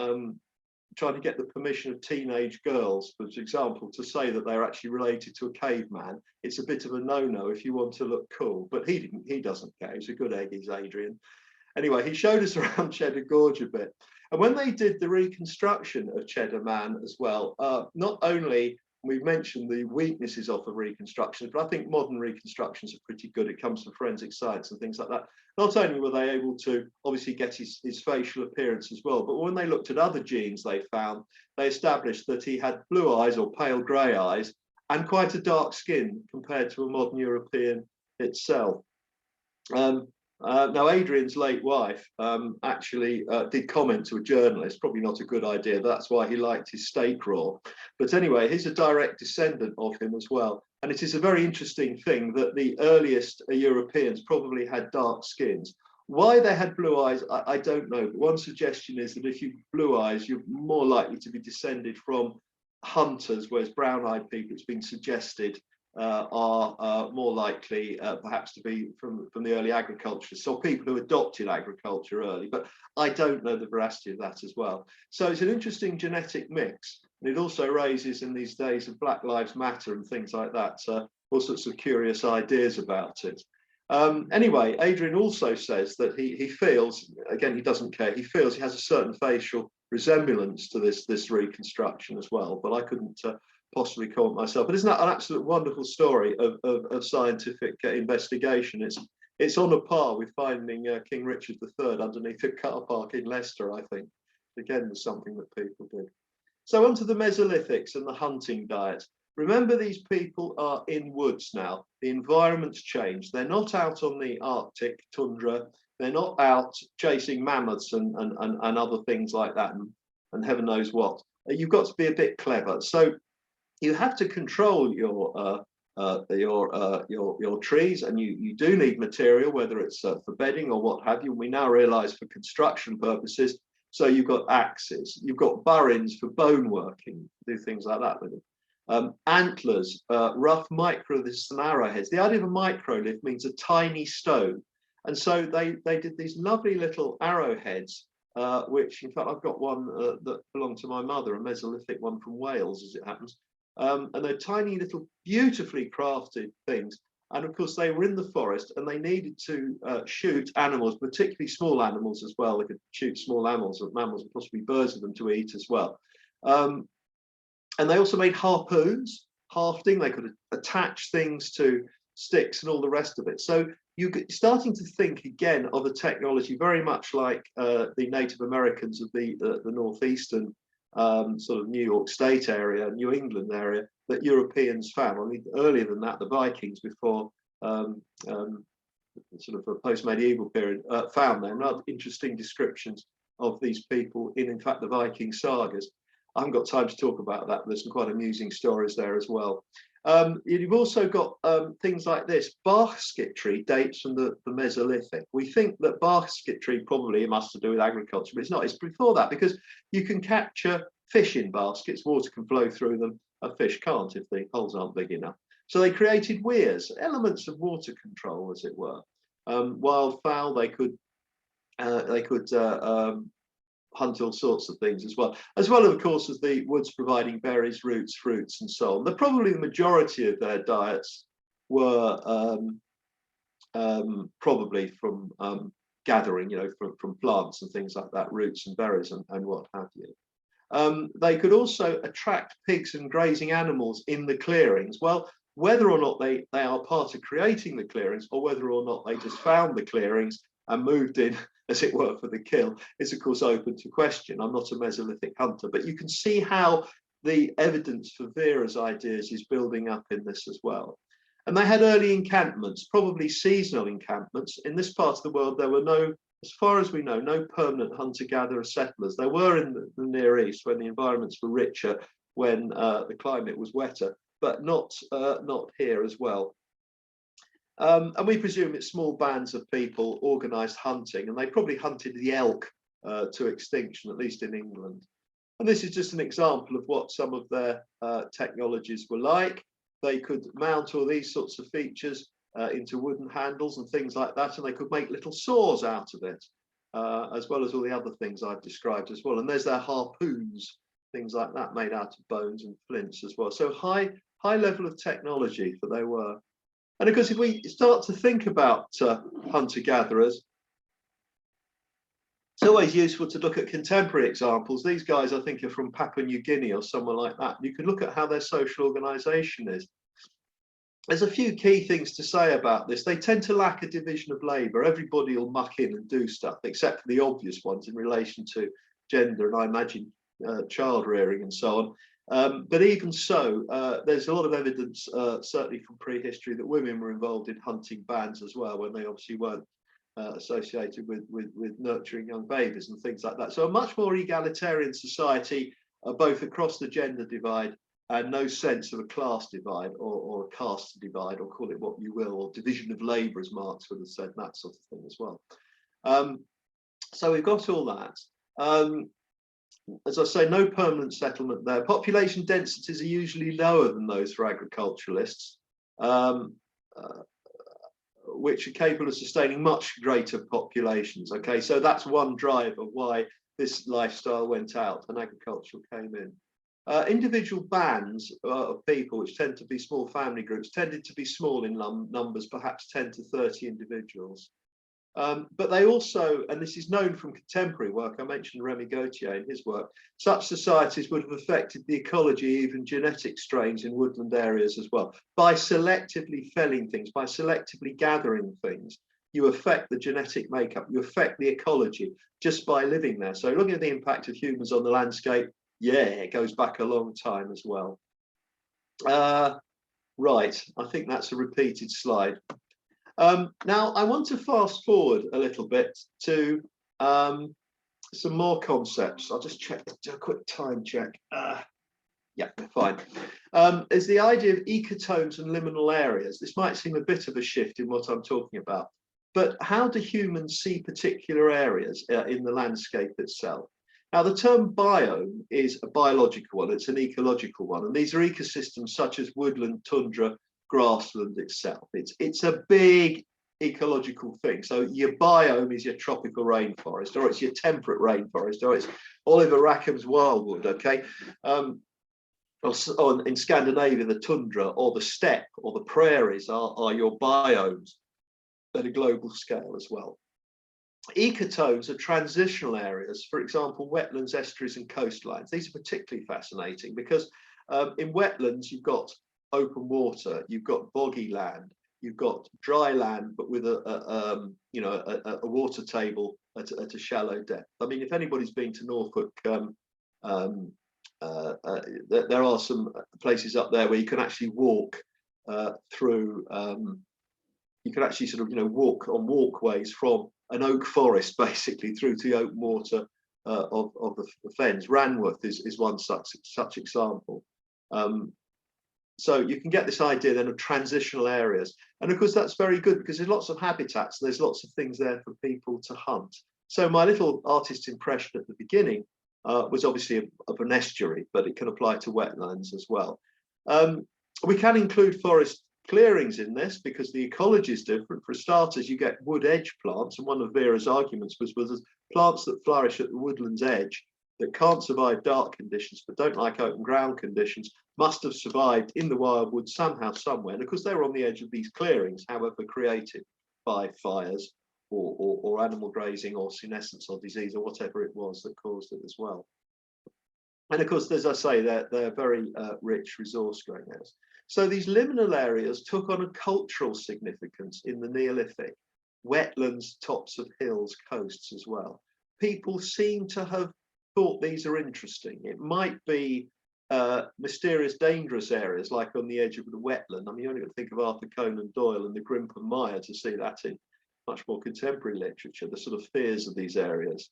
trying to get the permission of teenage girls, for example, to say that they're actually related to a caveman, it's a bit of a no-no if you want to look cool. But he doesn't care. He's a good egg, he's Adrian. Anyway, he showed us around Cheddar Gorge a bit. And when they did the reconstruction of Cheddar Man as well, not only we've mentioned the weaknesses of the reconstructions, but I think modern reconstructions are pretty good. It comes from forensic science and things like that. Not only were they able to obviously get his facial appearance as well, but when they looked at other genes they found, they established that he had blue eyes or pale grey eyes and quite a dark skin compared to a modern European itself. Now, Adrian's late wife actually did comment to a journalist, probably not a good idea. That's why he liked his steak raw. But anyway, he's a direct descendant of him as well. And it is a very interesting thing that the earliest Europeans probably had dark skins. Why they had blue eyes, I don't know. But one suggestion is that if you've blue eyes, you're more likely to be descended from hunters, whereas brown-eyed people, it's been suggested, are more likely perhaps to be from the early agriculturists, so people who adopted agriculture early, but I don't know the veracity of that as well. So it's an interesting genetic mix, and it also raises, in these days of Black Lives Matter and things like that, all sorts of curious ideas about it. Anyway, Adrian also says that he feels, again, he doesn't care, he feels he has a certain facial resemblance to this reconstruction as well, but I couldn't possibly comment myself. But isn't that an absolute wonderful story of scientific investigation? It's on a par with finding King Richard III underneath a car park in Leicester, I think. Again, was something that people did. So onto the Mesolithics and the hunting diet. Remember, these people are in woods now. The environment's changed. They're not out on the Arctic tundra. They're not out chasing mammoths and other things like that, and heaven knows what. You've got to be a bit clever. So you have to control your trees, and you do need material, whether it's for bedding or what have you. We now realise for construction purposes. So you've got axes, you've got burins for bone working, do things like that with them. Antlers, rough microliths and arrowheads. The idea of a microlith means a tiny stone, and so they did these lovely little arrowheads. Which, in fact, I've got one that belonged to my mother, a Mesolithic one from Wales, as it happens. And they're tiny little beautifully crafted things, and of course they were in the forest and they needed to shoot animals, particularly small animals as well. They could shoot small animals and mammals and possibly birds of them to eat as well. And they also made harpoons, hafting. They could attach things to sticks and all the rest of it. So you're starting to think again of a technology very much like the Native Americans of the northeastern sort of New York State area, New England area, that Europeans found. I mean, earlier than that, the Vikings, before sort of a post-medieval period, found them. Other interesting descriptions of these people in fact, the Viking sagas. I haven't got time to talk about that, but there's some quite amusing stories there as well. You've also got things like this. Basketry dates from the Mesolithic. We think that basketry probably must have to do with agriculture, but it's not. It's before that, because you can capture fish in baskets. Water can flow through them. A fish can't if the holes aren't big enough. So they created weirs, elements of water control, as it were. Wildfowl, they could hunt all sorts of things as well of course as the woods providing berries, roots, fruits and so on. Probably the majority of their diets were probably from gathering, from plants and things like that, roots and berries and what have you. They could also attract pigs and grazing animals in the clearings. Well, whether or not they are part of creating the clearings, or whether or not they just found the clearings, and moved in, as it were, for the kill, is of course open to question. I'm not a Mesolithic hunter, but you can see how the evidence for Vera's ideas is building up in this as well. And they had early encampments, probably seasonal encampments. In this part of the world, there were no, as far as we know, no permanent hunter-gatherer settlers. There were in the Near East when the environments were richer, when the climate was wetter, but not here as well. And we presume it's small bands of people organised hunting, and they probably hunted the elk to extinction, at least in England. And this is just an example of what some of their technologies were like. They could mount all these sorts of features into wooden handles and things like that, and they could make little saws out of it, as well as all the other things I've described as well. And there's their harpoons, things like that, made out of bones and flints as well. So high level of technology that they were. And of course, if we start to think about hunter-gatherers, it's always useful to look at contemporary examples. These guys, I think, are from Papua New Guinea or somewhere like that. You can look at how their social organisation is. There's a few key things to say about this. They tend to lack a division of labour. Everybody will muck in and do stuff, except for the obvious ones in relation to gender and I imagine child rearing and so on. But even so, there's a lot of evidence, certainly from prehistory, that women were involved in hunting bands as well, when they obviously weren't associated with nurturing young babies and things like that. So a much more egalitarian society, both across the gender divide, and no sense of a class divide or a caste divide, or call it what you will, or division of labour, as Marx would have said, that sort of thing as well. So we've got all that. As I say, no permanent settlement there. Population densities are usually lower than those for agriculturalists, which are capable of sustaining much greater populations. Okay, so that's one drive of why this lifestyle went out and agriculture came in. Individual bands of people, which tend to be small family groups, tended to be small in numbers, perhaps 10 to 30 individuals. But they also, and this is known from contemporary work, I mentioned Remy Gautier in his work, such societies would have affected the ecology, even genetic strains in woodland areas as well. By selectively felling things, by selectively gathering things, you affect the genetic makeup, you affect the ecology just by living there. So looking at the impact of humans on the landscape, yeah, it goes back a long time as well. Right, I think that's a repeated slide. Now, I want to fast forward a little bit to some more concepts. I'll just do a quick time check. Yeah, fine. Is the idea of ecotones and liminal areas. This might seem a bit of a shift in what I'm talking about, but how do humans see particular areas in the landscape itself? Now, the term biome is a biological one, it's an ecological one, and these are ecosystems such as woodland, tundra, grassland itself. It's a big ecological thing. So your biome is your tropical rainforest, or it's your temperate rainforest, or it's Oliver Rackham's wildwood, okay? Or in Scandinavia, the tundra or the steppe or the prairies are your biomes at a global scale as well. Ecotones are transitional areas, for example, wetlands, estuaries and coastlines. These are particularly fascinating because in wetlands, you've got open water, you've got boggy land, you've got dry land, but with a water table at a shallow depth. I mean, if anybody's been to Norfolk, there are some places up there where you can actually walk through. You can actually sort of walk on walkways from an oak forest basically through to the open water of the fens. Ranworth is one such example. So you can get this idea then of transitional areas, and of course that's very good because there's lots of habitats and there's lots of things there for people to hunt. So my little artist impression at the beginning was obviously of an estuary, but it can apply to wetlands as well. We can include forest clearings in this because the ecology is different. For starters, you get wood edge plants, and one of Vera's arguments was plants that flourish at the woodland's edge that can't survive dark conditions but don't like open ground conditions must have survived in the wildwood somehow, somewhere. And of course, they were on the edge of these clearings, however created by fires or animal grazing or senescence or disease or whatever it was that caused it as well. And of course, as I say, they're very rich resource-growing areas. So these liminal areas took on a cultural significance in the Neolithic. wetlands, tops of hills, coasts as well. People seem to have thought these are interesting. It might be mysterious, dangerous areas like on the edge of the wetland. I mean, you only got to think of Arthur Conan Doyle and the Grimpen Mire to see that in much more contemporary literature, the sort of fears of these areas.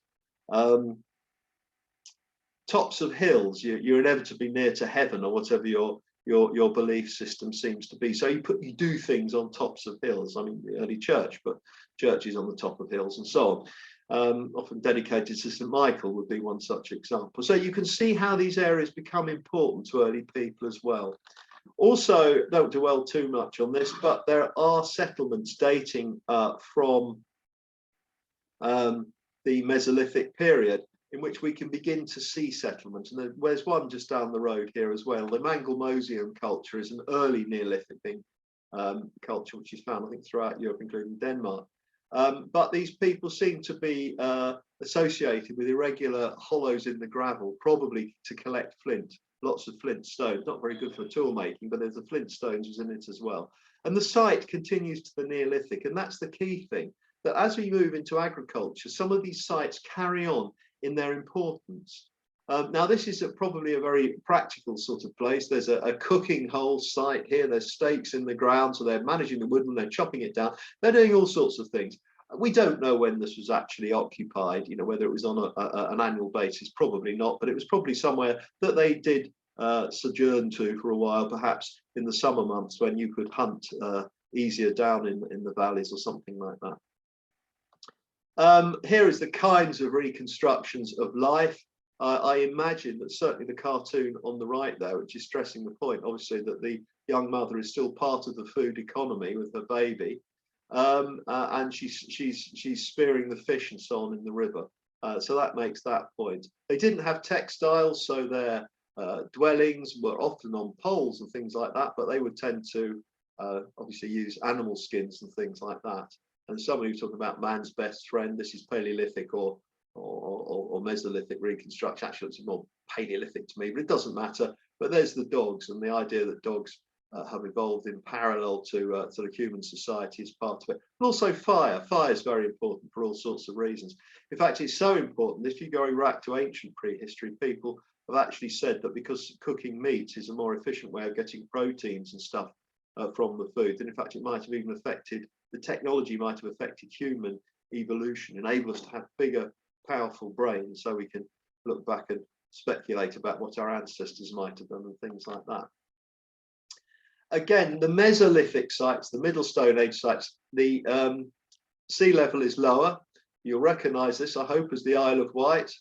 Tops of hills, you're inevitably near to heaven, or whatever your belief system seems to be. So you do things on tops of hills. I mean, the early church, but churches on the top of hills and so on. Often dedicated to St. Michael would be one such example. So you can see how these areas become important to early people as well. Also, don't dwell too much on this, but there are settlements dating from the Mesolithic period, in which we can begin to see settlement. And there's one just down the road here as well. The Mangel-Mosian culture is an early Neolithic culture, which is found, I think, throughout Europe, including Denmark. But these people seem to be associated with irregular hollows in the gravel, probably to collect flint, lots of flint stones, not very good for tool making, but there's the flint stones was in it as well. And the site continues to the Neolithic, and that's the key thing, that as we move into agriculture, some of these sites carry on in their importance. Now, this is probably a very practical sort of place. There's a cooking hole site here. There's stakes in the ground, so they're managing the woodland, they're chopping it down. They're doing all sorts of things. We don't know when this was actually occupied, you know, whether it was on an annual basis, probably not, but it was probably somewhere that they did sojourn to for a while, perhaps in the summer months when you could hunt easier down in the valleys or something like that. Here is the kinds of reconstructions of life. I imagine that certainly the cartoon on the right there, which is stressing the point, obviously, that the young mother is still part of the food economy with her baby, and she's spearing the fish and so on in the river. So that makes that point. They didn't have textiles, so their dwellings were often on poles and things like that, but they would tend to obviously use animal skins and things like that. And somebody who's talking about man's best friend, this is Paleolithic or Mesolithic reconstruction. Actually, it's more Paleolithic to me, but it doesn't matter. But there's the dogs, and the idea that dogs have evolved in parallel to sort of human society is part of it. And also fire. Fire is very important for all sorts of reasons. In fact, it's so important, if you go back to ancient prehistory, people have actually said that because cooking meat is a more efficient way of getting proteins and stuff from the food, then in fact it might have even affected, the technology might have affected human evolution, enable us to have bigger, powerful brains, so we can look back and speculate about what our ancestors might have done and things like that. Again, the Mesolithic sites, the Middle Stone Age sites, the sea level is lower. You'll recognize this, I hope, as the Isle of Wight.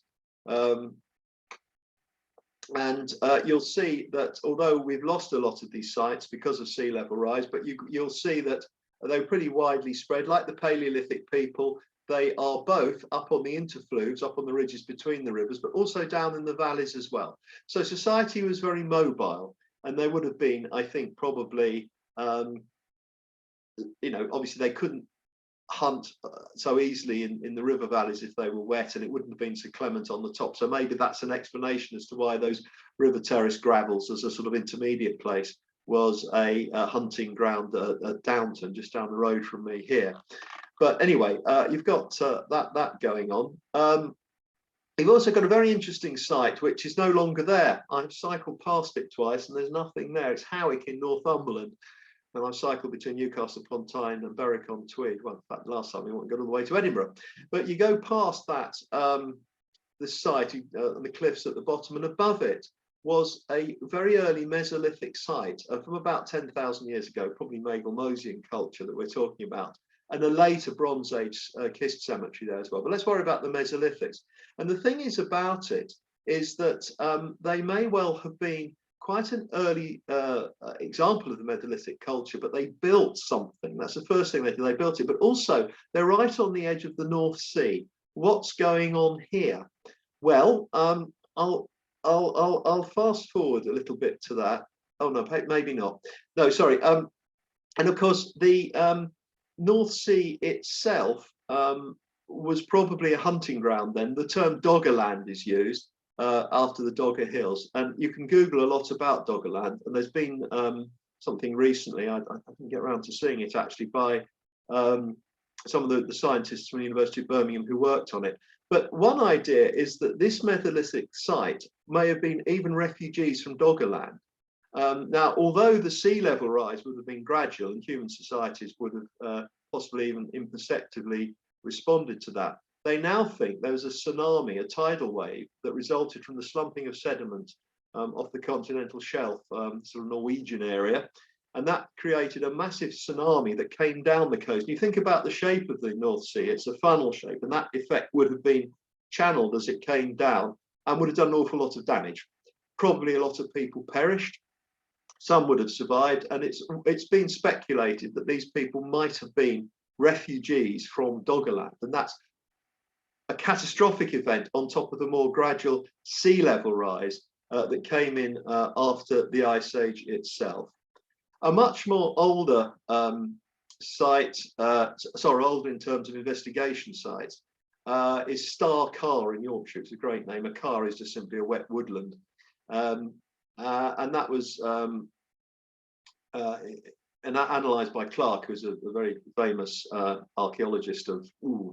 And you'll see that although we've lost a lot of these sites because of sea level rise, but you'll see that they're pretty widely spread. Like the Paleolithic people, they are both up on the interfluves, up on the ridges between the rivers, but also down in the valleys as well. So society was very mobile, and there would have been, I think, probably, you know, obviously they couldn't hunt so easily in the river valleys if they were wet, and it wouldn't have been so clement on the top. So maybe that's an explanation as to why those river terrace gravels as a sort of intermediate place was a hunting ground at Downton, just down the road from me here. But anyway, you've got that going on. You've also got a very interesting site which is no longer there. I've cycled past it twice and there's nothing there. It's Howick in Northumberland. And I've cycled between Newcastle upon Tyne and Berwick on Tweed. Well, in fact, last time we got all the way to Edinburgh. But you go past that, the site, the cliffs at the bottom, and above it was a very early Mesolithic site from about 10,000 years ago, probably Mangel-Mosian culture that we're talking about, and a later Bronze Age kist cemetery there as well. But let's worry about the Mesolithics. And the thing is about it is that they may well have been quite an early example of the Mesolithic culture, but they built something. That's the first thing they did. They built it, but also they're right on the edge of the North Sea. What's going on here? Well, I'll fast forward a little bit to that. Oh no, maybe not. No, sorry. And of course, the North Sea itself was probably a hunting ground then. The term Doggerland is used after the Dogger Hills, and you can Google a lot about Doggerland. And there's been something recently, I didn't get around to seeing it actually, by some of the scientists from the University of Birmingham who worked on it. But one idea is that this Mesolithic site may have been even refugees from Doggerland. Now, although the sea level rise would have been gradual and human societies would have possibly even imperceptibly responded to that, they now think there was a tsunami, a tidal wave that resulted from the slumping of sediment off the continental shelf, sort of Norwegian area. And that created a massive tsunami that came down the coast. You think about the shape of the North Sea, it's a funnel shape, and that effect would have been channeled as it came down and would have done an awful lot of damage. Probably a lot of people perished. Some would have survived, and it's been speculated that these people might have been refugees from Doggerland, and that's a catastrophic event on top of the more gradual sea level rise that came in after the Ice Age itself. A much more older site, older in terms of investigation sites, is Star Carr in Yorkshire. It's a great name. A carr is just simply a wet woodland. And that was analysed by Clark, who's a very famous archaeologist of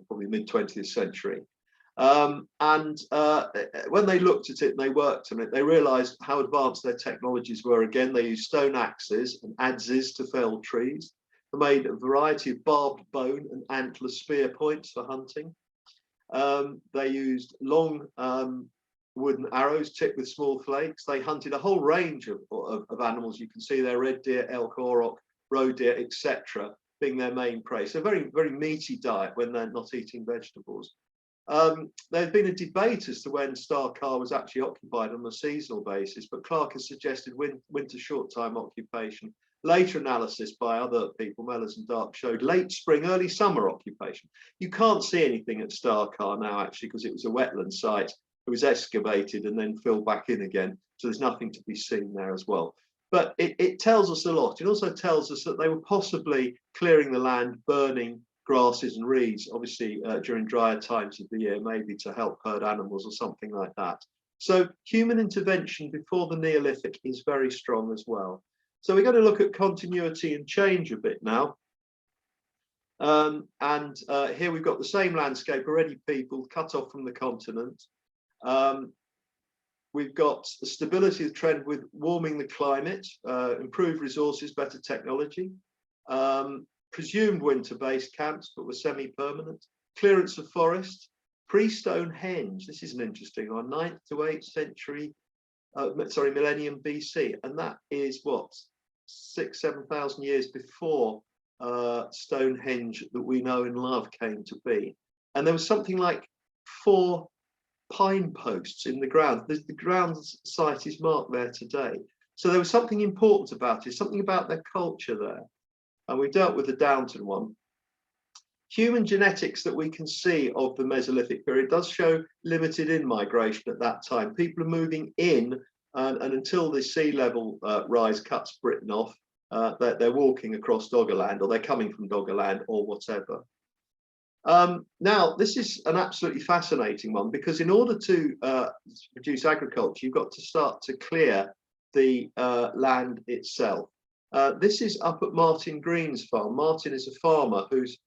probably mid-20th century. When they looked at it and they worked on it, they realised how advanced their technologies were. Again, they used stone axes and adzes to fell trees. They made a variety of barbed bone and antler spear points for hunting. They used long wooden arrows tipped with small flakes. They hunted a whole range of animals. You can see there: red deer, elk, auroch, roe deer, etc., being their main prey. So very, very meaty diet when they're not eating vegetables. There's been a debate as to when Star Carr was actually occupied on a seasonal basis, but Clark has suggested winter short time occupation. Later analysis by other people, Mellors and Dark, showed late spring, early summer occupation. You can't see anything at Star Carr now, actually, because it was a wetland site. It was excavated and then filled back in again. So there's nothing to be seen there as well. But it tells us a lot. It also tells us that they were possibly clearing the land, burning grasses and reeds, obviously during drier times of the year, maybe to help herd animals or something like that. So human intervention before the Neolithic is very strong as well. So we're going to look at continuity and change a bit now. Here we've got the same landscape, already peopled, cut off from the continent. We've got the stability of the trend with warming the climate, improved resources, better technology. Presumed winter-based camps, but were semi-permanent. Clearance of forest, pre-Stonehenge. This is an interesting one. 9th to 8th century, millennium BC, and that is what, 6,000–7,000 years before Stonehenge that we know and love came to be. And there was something like 4 pine posts in the ground. The ground site is marked there today. So there was something important about it, something about their culture there. And we dealt with the Downton one. Human genetics that we can see of the Mesolithic period does show limited in-migration at that time. People are moving in, and until the sea level rise cuts Britain off, they're walking across Doggerland, or they're coming from Doggerland, or whatever. Now, this is an absolutely fascinating one, because in order to produce agriculture, you've got to start to clear the land itself. This is up at Martin Green's farm. Martin is a farmer who's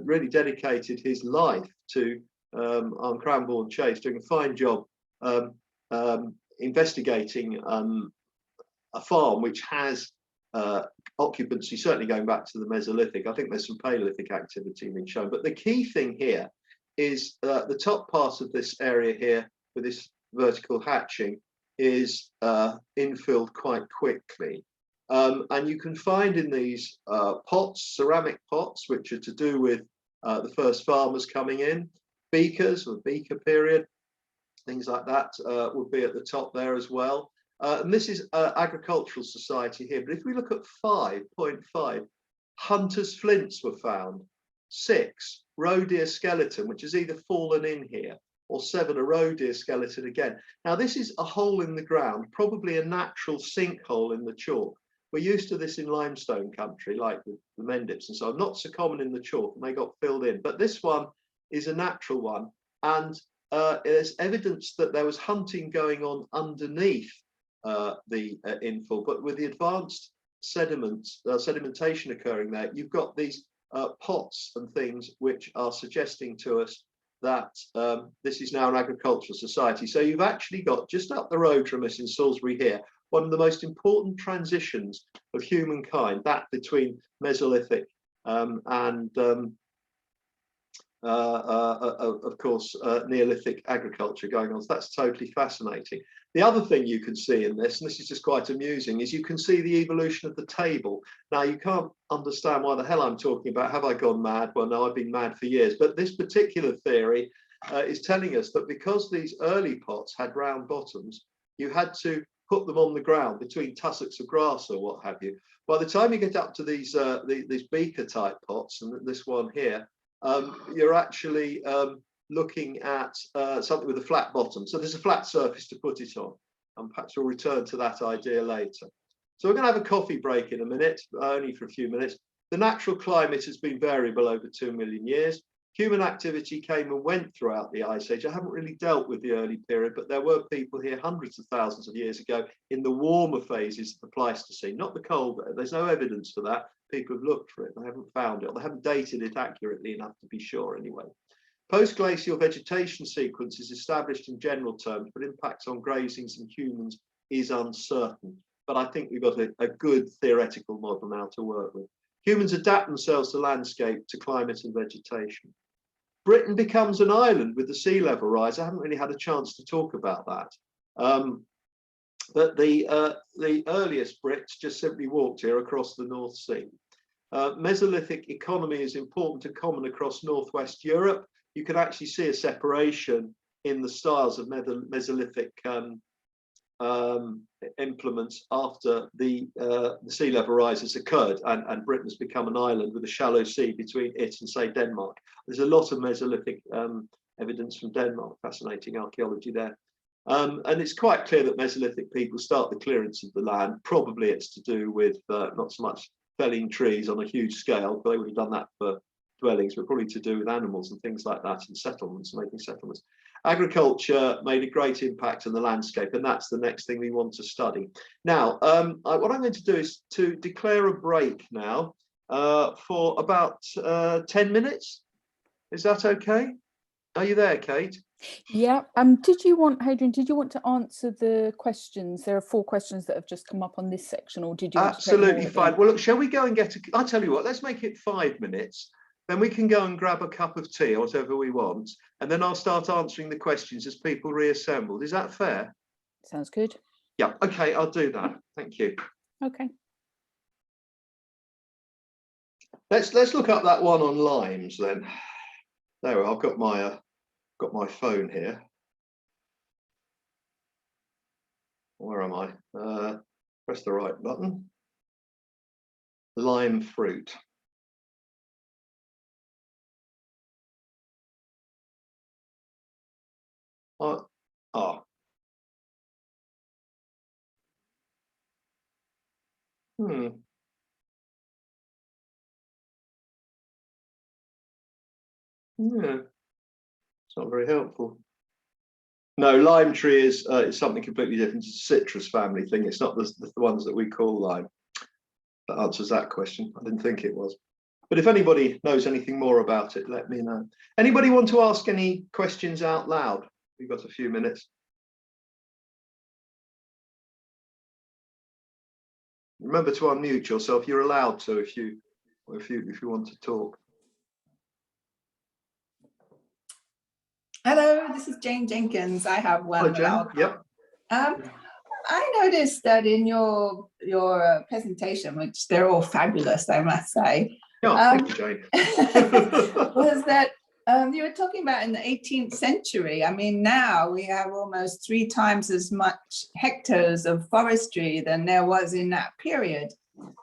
really dedicated his life to on Cranbourne Chase, doing a fine job investigating a farm which has occupancy, certainly going back to the Mesolithic. I think there's some Paleolithic activity being shown. But the key thing here is the top part of this area here with this vertical hatching is infilled quite quickly. And you can find in these pots, ceramic pots, which are to do with the first farmers coming in, beakers or beaker period, things like that would be at the top there as well. And this is agricultural society here. But if we look at 5.5, hunters' flints were found. 6, roe deer skeleton, which has either fallen in here, or 7, a roe deer skeleton again. Now, this is a hole in the ground, probably a natural sinkhole in the chalk. We're used to this in limestone country, like the Mendips and so on, not so common in the chalk, and they got filled in. But this one is a natural one. And there's evidence that there was hunting going on underneath the infill, but with the advanced sedimentation occurring there, you've got these pots and things which are suggesting to us that this is now an agricultural society. So you've actually got, just up the road from us in Salisbury here, one of the most important transitions of humankind, that between Mesolithic and of course, Neolithic agriculture going on. So that's totally fascinating. The other thing you can see in this, and this is just quite amusing, is you can see the evolution of the table. Now, you can't understand why the hell I'm talking about. Have I gone mad? Well, no, I've been mad for years. But this particular theory is telling us that because these early pots had round bottoms, you had to put them on the ground between tussocks of grass or what have you. By the time you get up to these beaker type pots, and this one here, you're actually looking at something with a flat bottom. So there's a flat surface to put it on. And perhaps we'll return to that idea later. So we're going to have a coffee break in a minute, only for a few minutes. The natural climate has been variable over 2 million years. Human activity came and went throughout the Ice Age. I haven't really dealt with the early period, but there were people here hundreds of thousands of years ago in the warmer phases of the Pleistocene, not the colder. There's no evidence for that. People have looked for it. They haven't found it. Or they haven't dated it accurately enough to be sure anyway. Post-glacial vegetation sequence is established in general terms, but impacts on grazings and humans is uncertain. But I think we've got a good theoretical model now to work with. Humans adapt themselves to landscape, to climate and vegetation. Britain becomes an island with the sea level rise. I haven't really had a chance to talk about that. But the earliest Brits just simply walked here across the North Sea. Mesolithic economy is important and common across Northwest Europe. You can actually see a separation in the styles of Mesolithic implements after the sea level rise has occurred, and Britain has become an island with a shallow sea between it and, say, Denmark. There's a lot of Mesolithic evidence from Denmark, fascinating archaeology there. And it's quite clear that Mesolithic people start the clearance of the land. Probably it's to do with not so much felling trees on a huge scale, but they would have done that for dwellings, but probably to do with animals and things like that, and settlements, making settlements. Agriculture made a great impact on the landscape, and that's the next thing we want to study. Now, what I'm going to do is to declare a break now for about 10 minutes. Is that okay? Are you there, Kate? Yeah. Did you want, Hadrian, did you want to answer the questions? There are 4 questions that have just come up on this section, or did you want Absolutely to fine. Well, look, shall we go and get I'll tell you what, let's make it 5 minutes. Then we can go and grab a cup of tea or whatever we want. And then I'll start answering the questions as people reassembled. Is that fair? Sounds good. Yeah, okay, I'll do that. Thank you. Okay. Let's look up that one on limes then. There, I've got my phone here. Where am I? Press the right button. Lime fruit. Oh. Yeah, it's not very helpful. No, lime tree is something completely different. It's a citrus family thing. It's not the ones that we call lime. That answers that question. I didn't think it was. But if anybody knows anything more about it, let me know. Anybody want to ask any questions out loud? We've got a few minutes. Remember to unmute yourself. You're allowed to if you want to talk. Hello, this is Jane Jenkins. I have one. Hello, Jane. Yep. I noticed that in your presentation, which they're all fabulous, I must say. Thank you, Jane. Was that you were talking about in the 18th century. I mean, now we have almost 3 times as much hectares of forestry than there was in that period.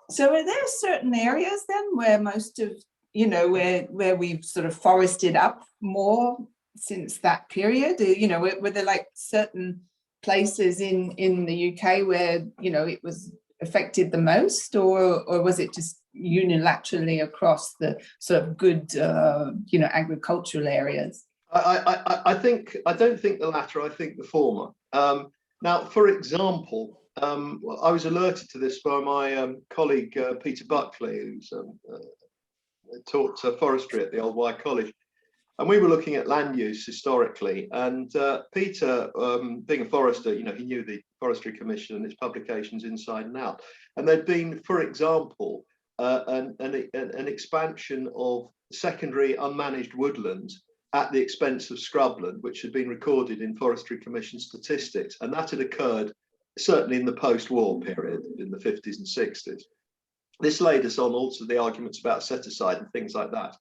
So are there certain areas then where most of, where we've sort of forested up more since that period? Were there like certain places in the UK where, it was affected the most, or was it just unilaterally across the sort of good, agricultural areas? I don't think the latter. I think the former. Now, for example, I was alerted to this by my colleague Peter Buckley, who's taught forestry at the old Y College. And we were looking at land use historically. And Peter, being a forester, you know, he knew the Forestry Commission and its publications inside and out. And there'd been, for example, an expansion of secondary unmanaged woodlands at the expense of scrubland, which had been recorded in Forestry Commission statistics. And that had occurred certainly in the post-war period, in the 50s and 60s. This laid us on also the arguments about set-aside and things like that.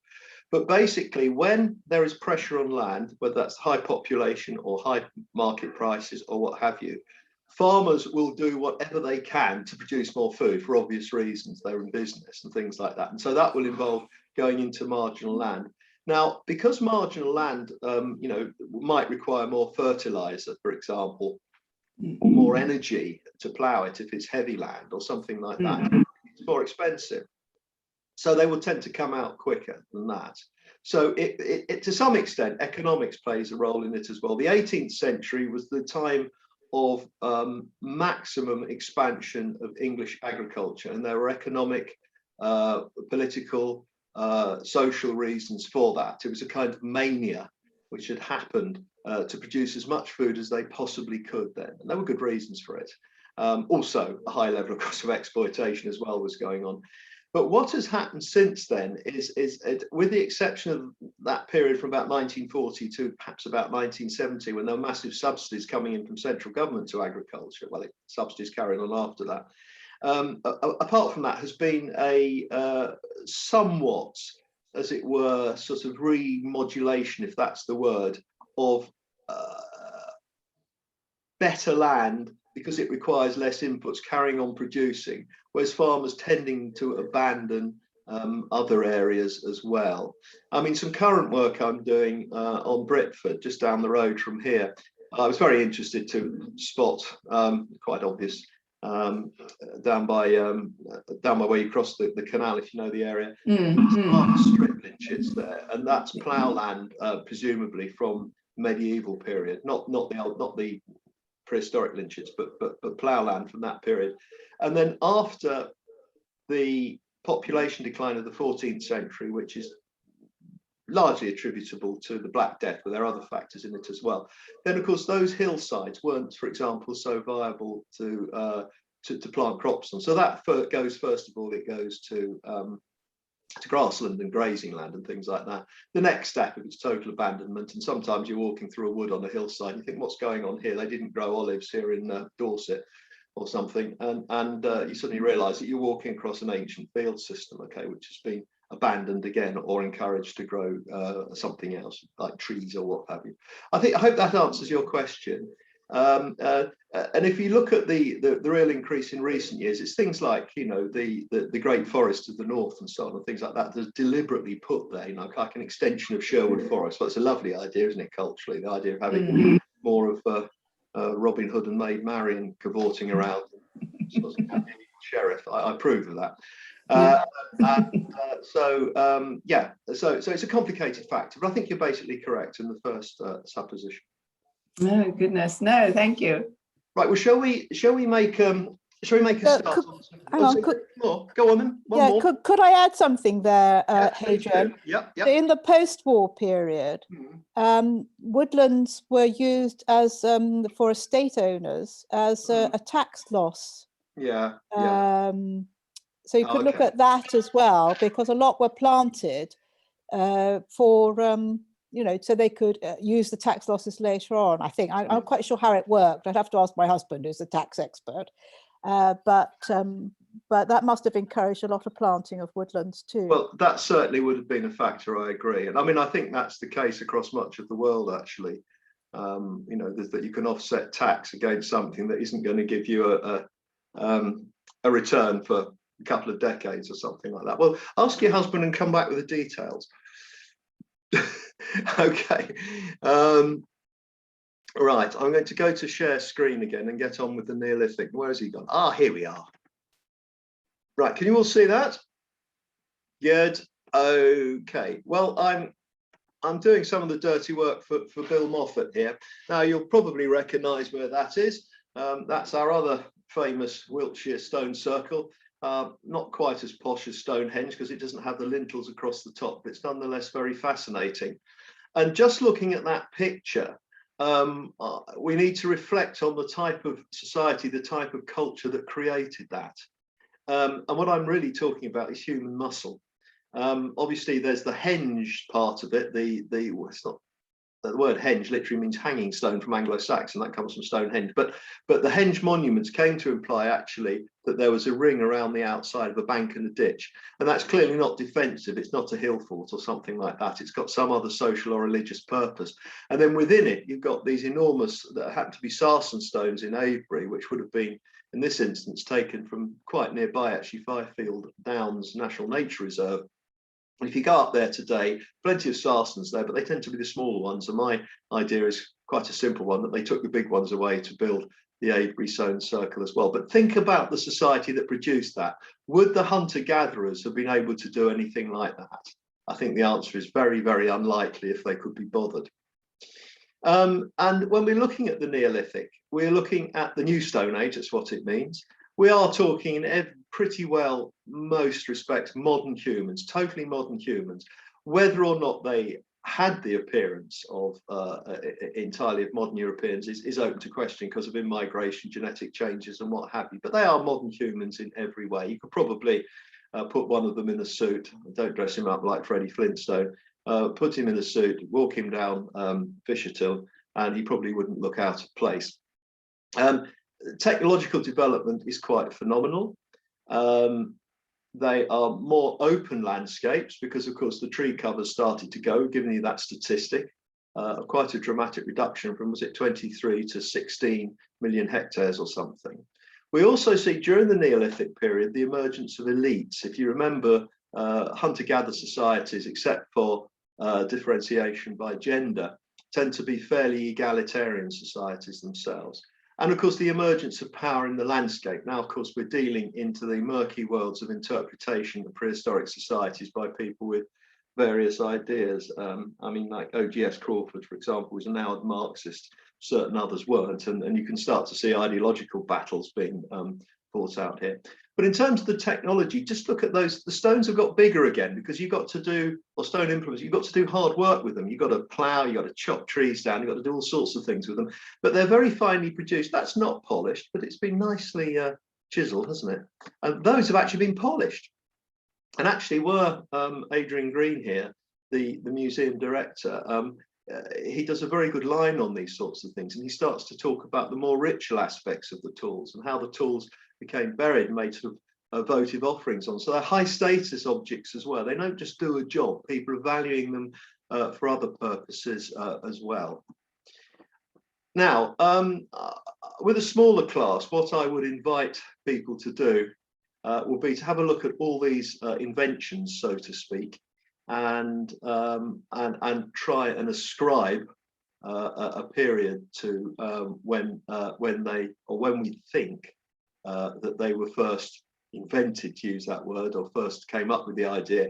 But basically, when there is pressure on land, whether that's high population or high market prices or what have you, farmers will do whatever they can to produce more food for obvious reasons. They're in business and things like that. And so that will involve going into marginal land. Now, because marginal land, you know, might require more fertilizer, for example, or more energy to plough it if it's heavy land or something like that, it's more expensive. So they will tend to come out quicker than that. So it to some extent, economics plays a role in it as well. The 18th century was the time of maximum expansion of English agriculture, and there were economic, political, social reasons for that. It was a kind of mania which had happened to produce as much food as they possibly could then, and there were good reasons for it. Also, a high level, of course, of exploitation as well was going on. But what has happened since then is with the exception of that period from about 1940 to perhaps about 1970, when there were massive subsidies coming in from central government to agriculture, well, subsidies carried on after that. Apart from that, has been a somewhat, as it were, sort of remodulation, if that's the word, of better land, because it requires less inputs, carrying on producing, whereas farmers tending to abandon other areas as well. I mean, some current work I'm doing on Britford, just down the road from here. I was very interested to spot, quite obvious, down by where you cross the canal, if you know the area, strip lynchets there, and that's plough land, presumably from medieval period, not the prehistoric lynchets, but plough land from that period. And then after the population decline of the 14th century, which is largely attributable to the Black Death, but there are other factors in it as well, then of course those hillsides weren't, for example, so viable to plant crops on. So that goes, first of all, it goes to grassland and grazing land and things like that. The next step is total abandonment, and sometimes you're walking through a wood on a hillside and you think, what's going on here? They didn't grow olives here in Dorset or something, and you suddenly realize that you're walking across an ancient field system, okay, which has been abandoned again or encouraged to grow something else like trees or what have you. I hope that answers your question. And if you look at the real increase in recent years, it's things like, you know, the great forests of the north and so on, and things like that that's deliberately put there, you know, like an extension of Sherwood Forest. Well, it's a lovely idea, isn't it, culturally, the idea of having more of Robin Hood and Maid Marian cavorting around, sort of sheriff. I approve of that. Yeah, so it's a complicated factor, but I think you're basically correct in the first supposition. Oh goodness, no, thank you. Right. Well, shall we make a start? Hang on. Go on then. One more. Could I add something there, Hadrian? Yep. In the post-war period, woodlands were used as for estate owners as a tax loss. Yeah. So you could look at that as well, because a lot were planted for you know, so they could use the tax losses later on. I think I'm not quite sure how it worked. I'd have to ask my husband, who's a tax expert. But that must have encouraged a lot of planting of woodlands too. Well, that certainly would have been a factor. I agree, and I mean I think that's the case across much of the world actually. You know, that you can offset tax against something that isn't going to give you a return for a couple of decades or something like that. Well, ask your husband and come back with the details. Okay. Right, I'm going to go to share screen again and get on with the Neolithic. Where has he gone? Ah, here we are. Right, can you all see that? Good. Okay. Well, I'm doing some of the dirty work for Bill Moffat here. Now you'll probably recognise where that is. That's our other famous Wiltshire stone circle. Not quite as posh as Stonehenge because it doesn't have the lintels across the top, but it's nonetheless very fascinating. And just looking at that picture, we need to reflect on the type of society, the type of culture that created that. And what I'm really talking about is human muscle. Obviously, there's the henge part of it. It's not, the word henge literally means hanging stone from Anglo-Saxon. That comes from Stonehenge. But the henge monuments came to imply actually that there was a ring around the outside of a bank and a ditch, and that's clearly not defensive. It's not a hill fort or something like that. It's got some other social or religious purpose. And then within it, you've got these enormous that happen to be sarsen stones in Avebury, which would have been, in this instance, taken from quite nearby, actually, Firefield Downs National Nature Reserve. And if you go up there today, plenty of sarsens there, but they tend to be the smaller ones. And my idea is quite a simple one, that they took the big ones away to build the Avebury Stone Circle as well. But think about the society that produced that. Would the hunter-gatherers have been able to do anything like that? I think the answer is very, very unlikely if they could be bothered. And when we're looking at the Neolithic, we're looking at the New Stone Age, that's what it means. We are talking in pretty well, most respects, modern humans, totally modern humans. Whether or not they had the appearance of entirely of modern Europeans is open to question because of immigration, genetic changes and what have you. But they are modern humans in every way. You could probably put one of them in a suit. Don't dress him up like Freddie Flintstone. Put him in a suit, walk him down Fisherton, and he probably wouldn't look out of place. Technological development is quite phenomenal. They are more open landscapes because, of course, the tree covers started to go, giving you that statistic, quite a dramatic reduction from, was it 23 to 16 million hectares or something. We also see during the Neolithic period the emergence of elites. If you remember, hunter-gatherer societies, except for differentiation by gender, tend to be fairly egalitarian societies themselves. And of course, the emergence of power in the landscape. Now, of course, we're dealing into the murky worlds of interpretation of prehistoric societies by people with various ideas. I mean, like O.G.S. Crawford, for example, was an avowed Marxist. Certain others weren't. And you can start to see ideological battles being fought out here. But in terms of the technology, just look at those. The stones have got bigger again because you've got to do, or stone implements, you've got to do hard work with them. You've got to plough, you've got to chop trees down, you've got to do all sorts of things with them. But they're very finely produced. That's not polished, but it's been nicely chiseled, hasn't it? And those have actually been polished. And actually were Adrian Green here, the museum director, he does a very good line on these sorts of things. And he starts to talk about the more ritual aspects of the tools and how the tools became buried and made sort of votive offerings on. So they're high status objects as well. They don't just do a job. People are valuing them for other purposes as well. Now, with a smaller class, what I would invite people to do will be to have a look at all these inventions, so to speak, and try and ascribe a period to when we think that they were first invented, to use that word, or first came up with the idea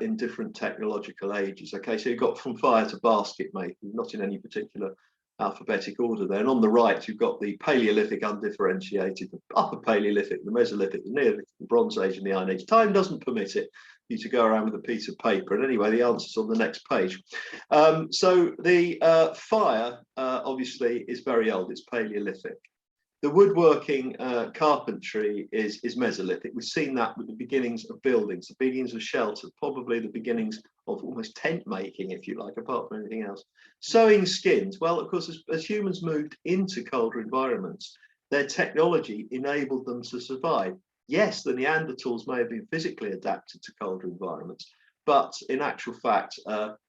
in different technological ages. Okay, so you've got from fire to basket making, not in any particular alphabetic order there. And on the right, you've got the Paleolithic undifferentiated, the Upper Paleolithic, the Mesolithic, the Neolithic, the Bronze Age, and the Iron Age. Time doesn't permit it you to go around with a piece of paper. And anyway, the answer's on the next page. So the fire, obviously, is very old. It's Paleolithic. The woodworking carpentry is Mesolithic. We've seen that with the beginnings of buildings, the beginnings of shelter, probably the beginnings of almost tent making, if you like, apart from anything else. Sewing skins. Well, of course, as humans moved into colder environments, their technology enabled them to survive. Yes, the Neanderthals may have been physically adapted to colder environments, but in actual fact,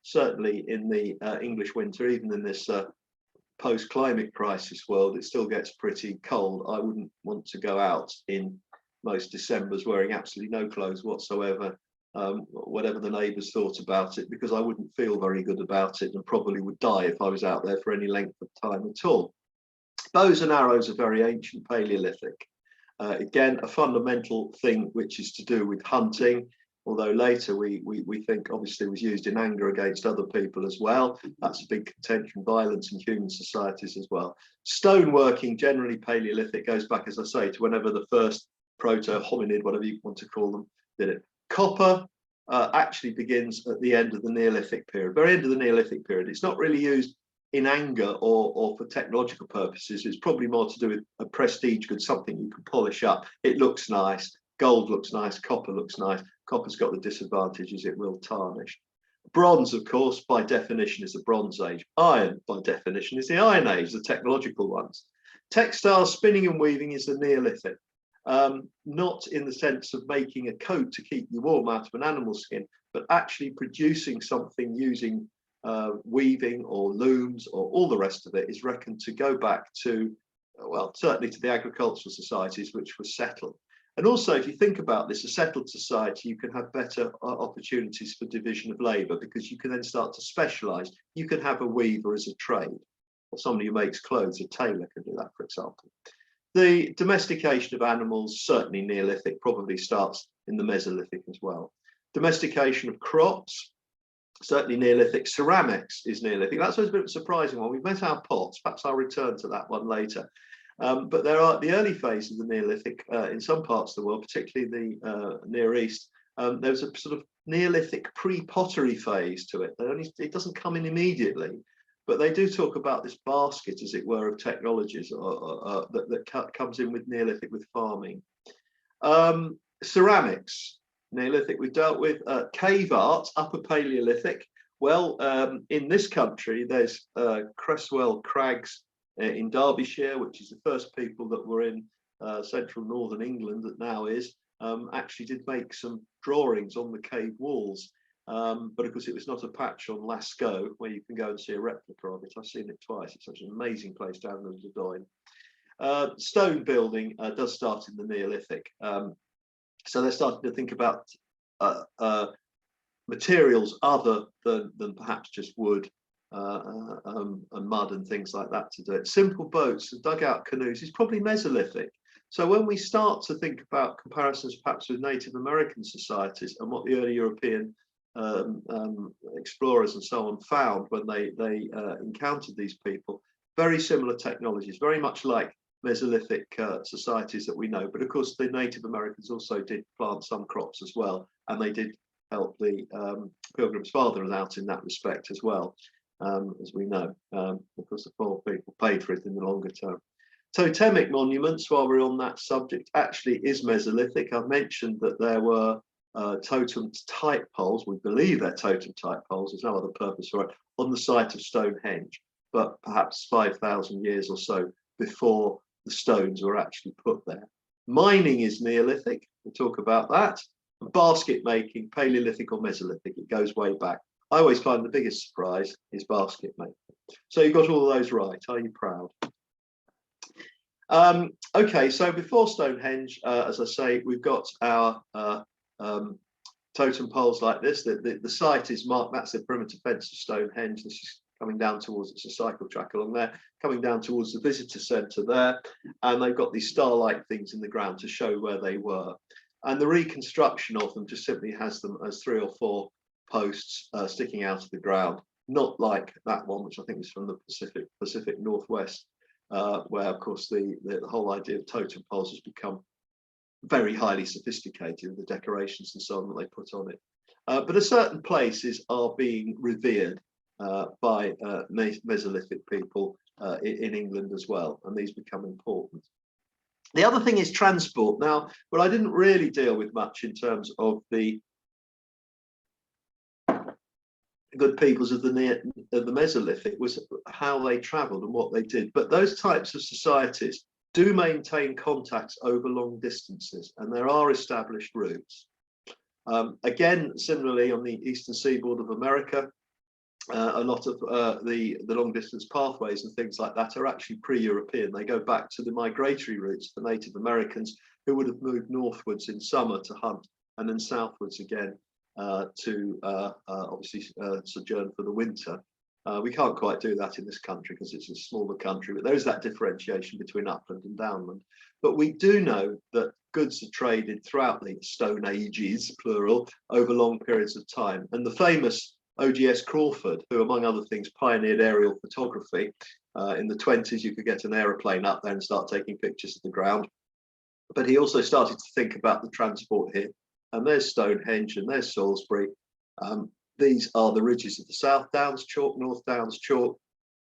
certainly in the English winter, even in this post-climate crisis world, it still gets pretty cold. I wouldn't want to go out in most Decembers wearing absolutely no clothes whatsoever, whatever the neighbours thought about it, because I wouldn't feel very good about it and probably would die if I was out there for any length of time at all. Bows and arrows are very ancient Paleolithic. Again, a fundamental thing which is to do with hunting. although later we think obviously was used in anger against other people as well. That's a big contention, violence in human societies as well. Stoneworking, generally Paleolithic, goes back, as I say, to whenever the first proto-hominid, whatever you want to call them, did it. Copper actually begins at the end of the Neolithic period, very end of the Neolithic period. It's not really used in anger or for technological purposes. It's probably more to do with a prestige good, something you can polish up. It looks nice, gold looks nice, copper looks nice. Copper's got the disadvantages, it will tarnish. Bronze, of course, by definition is the Bronze Age. Iron, by definition, is the Iron Age, the technological ones. Textiles, spinning and weaving is the Neolithic. Not in the sense of making a coat to keep you warm out of an animal skin, but actually producing something using weaving or looms or all the rest of it is reckoned to go back to, well, certainly to the agricultural societies which were settled. And also, if you think about this, a settled society, you can have better opportunities for division of labour, because you can then start to specialise. You can have a weaver as a trade, or somebody who makes clothes, a tailor can do that, for example. The domestication of animals, certainly Neolithic, probably starts in the Mesolithic as well. Domestication of crops, certainly Neolithic. Ceramics is Neolithic. That's always a bit of a surprising one. We've met our pots, perhaps I'll return to that one later. But there are the early phases of the Neolithic in some parts of the world, particularly the Near East. There's a sort of Neolithic pre-pottery phase to it. It doesn't come in immediately, but they do talk about this basket, as it were, of technologies that comes in with Neolithic, with farming. Ceramics, Neolithic, we've dealt with. Cave art, Upper Paleolithic. Well, in this country, there's Cresswell Crags in Derbyshire, which is the first people that were in central northern England, that now is, actually did make some drawings on the cave walls. But of course, it was not a patch on Lascaux, where you can go and see a replica of it. I've seen it twice. It's such an amazing place down in the Dordogne. Stone building does start in the Neolithic. So they're starting to think about materials other than perhaps just wood and mud and things like that to do it. Simple boats and dugout canoes is probably Mesolithic. So when we start to think about comparisons perhaps with Native American societies and what the early European explorers and so on found when they encountered these people, very similar technologies, very much like Mesolithic societies that we know. But of course, the Native Americans also did plant some crops as well, and they did help the Pilgrims Fathers out in that respect as well, as we know. Of course, the poor people paid for it in the longer term. Totemic monuments, while we're on that subject, actually is Mesolithic. I mentioned that there were totem type poles. We believe they're totem type poles. There's no other purpose for it, on the site of Stonehenge, but perhaps 5,000 years or so before the stones were actually put there. Mining is Neolithic. We'll talk about that. Basket making, Paleolithic or Mesolithic, it goes way back. I always find the biggest surprise is basket making. So you got all of those right. Are you proud? Okay, so before Stonehenge, as I say, we've got our totem poles like this. The site is marked. That's the perimeter fence of Stonehenge. This is coming down towards, it's a cycle track along there, coming down towards the visitor centre there. And they've got these star-like things in the ground to show where they were. And the reconstruction of them just simply has them as 3 or 4 posts sticking out of the ground, not like that one, which I think is from the Pacific Northwest, where of course the whole idea of totem poles has become very highly sophisticated with the decorations and so on that they put on it. But certain places are being revered by Mesolithic people in England as well, and these become important. The other thing is transport. Now, what I didn't really deal with much in terms of the good peoples of the Mesolithic was how they travelled and what they did. But those types of societies do maintain contacts over long distances, and there are established routes. Again, similarly on the eastern seaboard of America, a lot of the long distance pathways and things like that are actually pre-European. They go back to the migratory routes for Native Americans who would have moved northwards in summer to hunt, and then southwards again to obviously sojourn for the winter We can't quite do that in this country because it's a smaller country, but there is that differentiation between upland and downland. But we do know that goods are traded throughout the Stone Ages, plural, over long periods of time. And the famous OGS Crawford, who among other things pioneered aerial photography, in the 20s you could get an aeroplane up there and start taking pictures of the ground. But he also started to think about the transport here. And there's Stonehenge and there's Salisbury. These are the ridges of the South Downs Chalk, North Downs Chalk,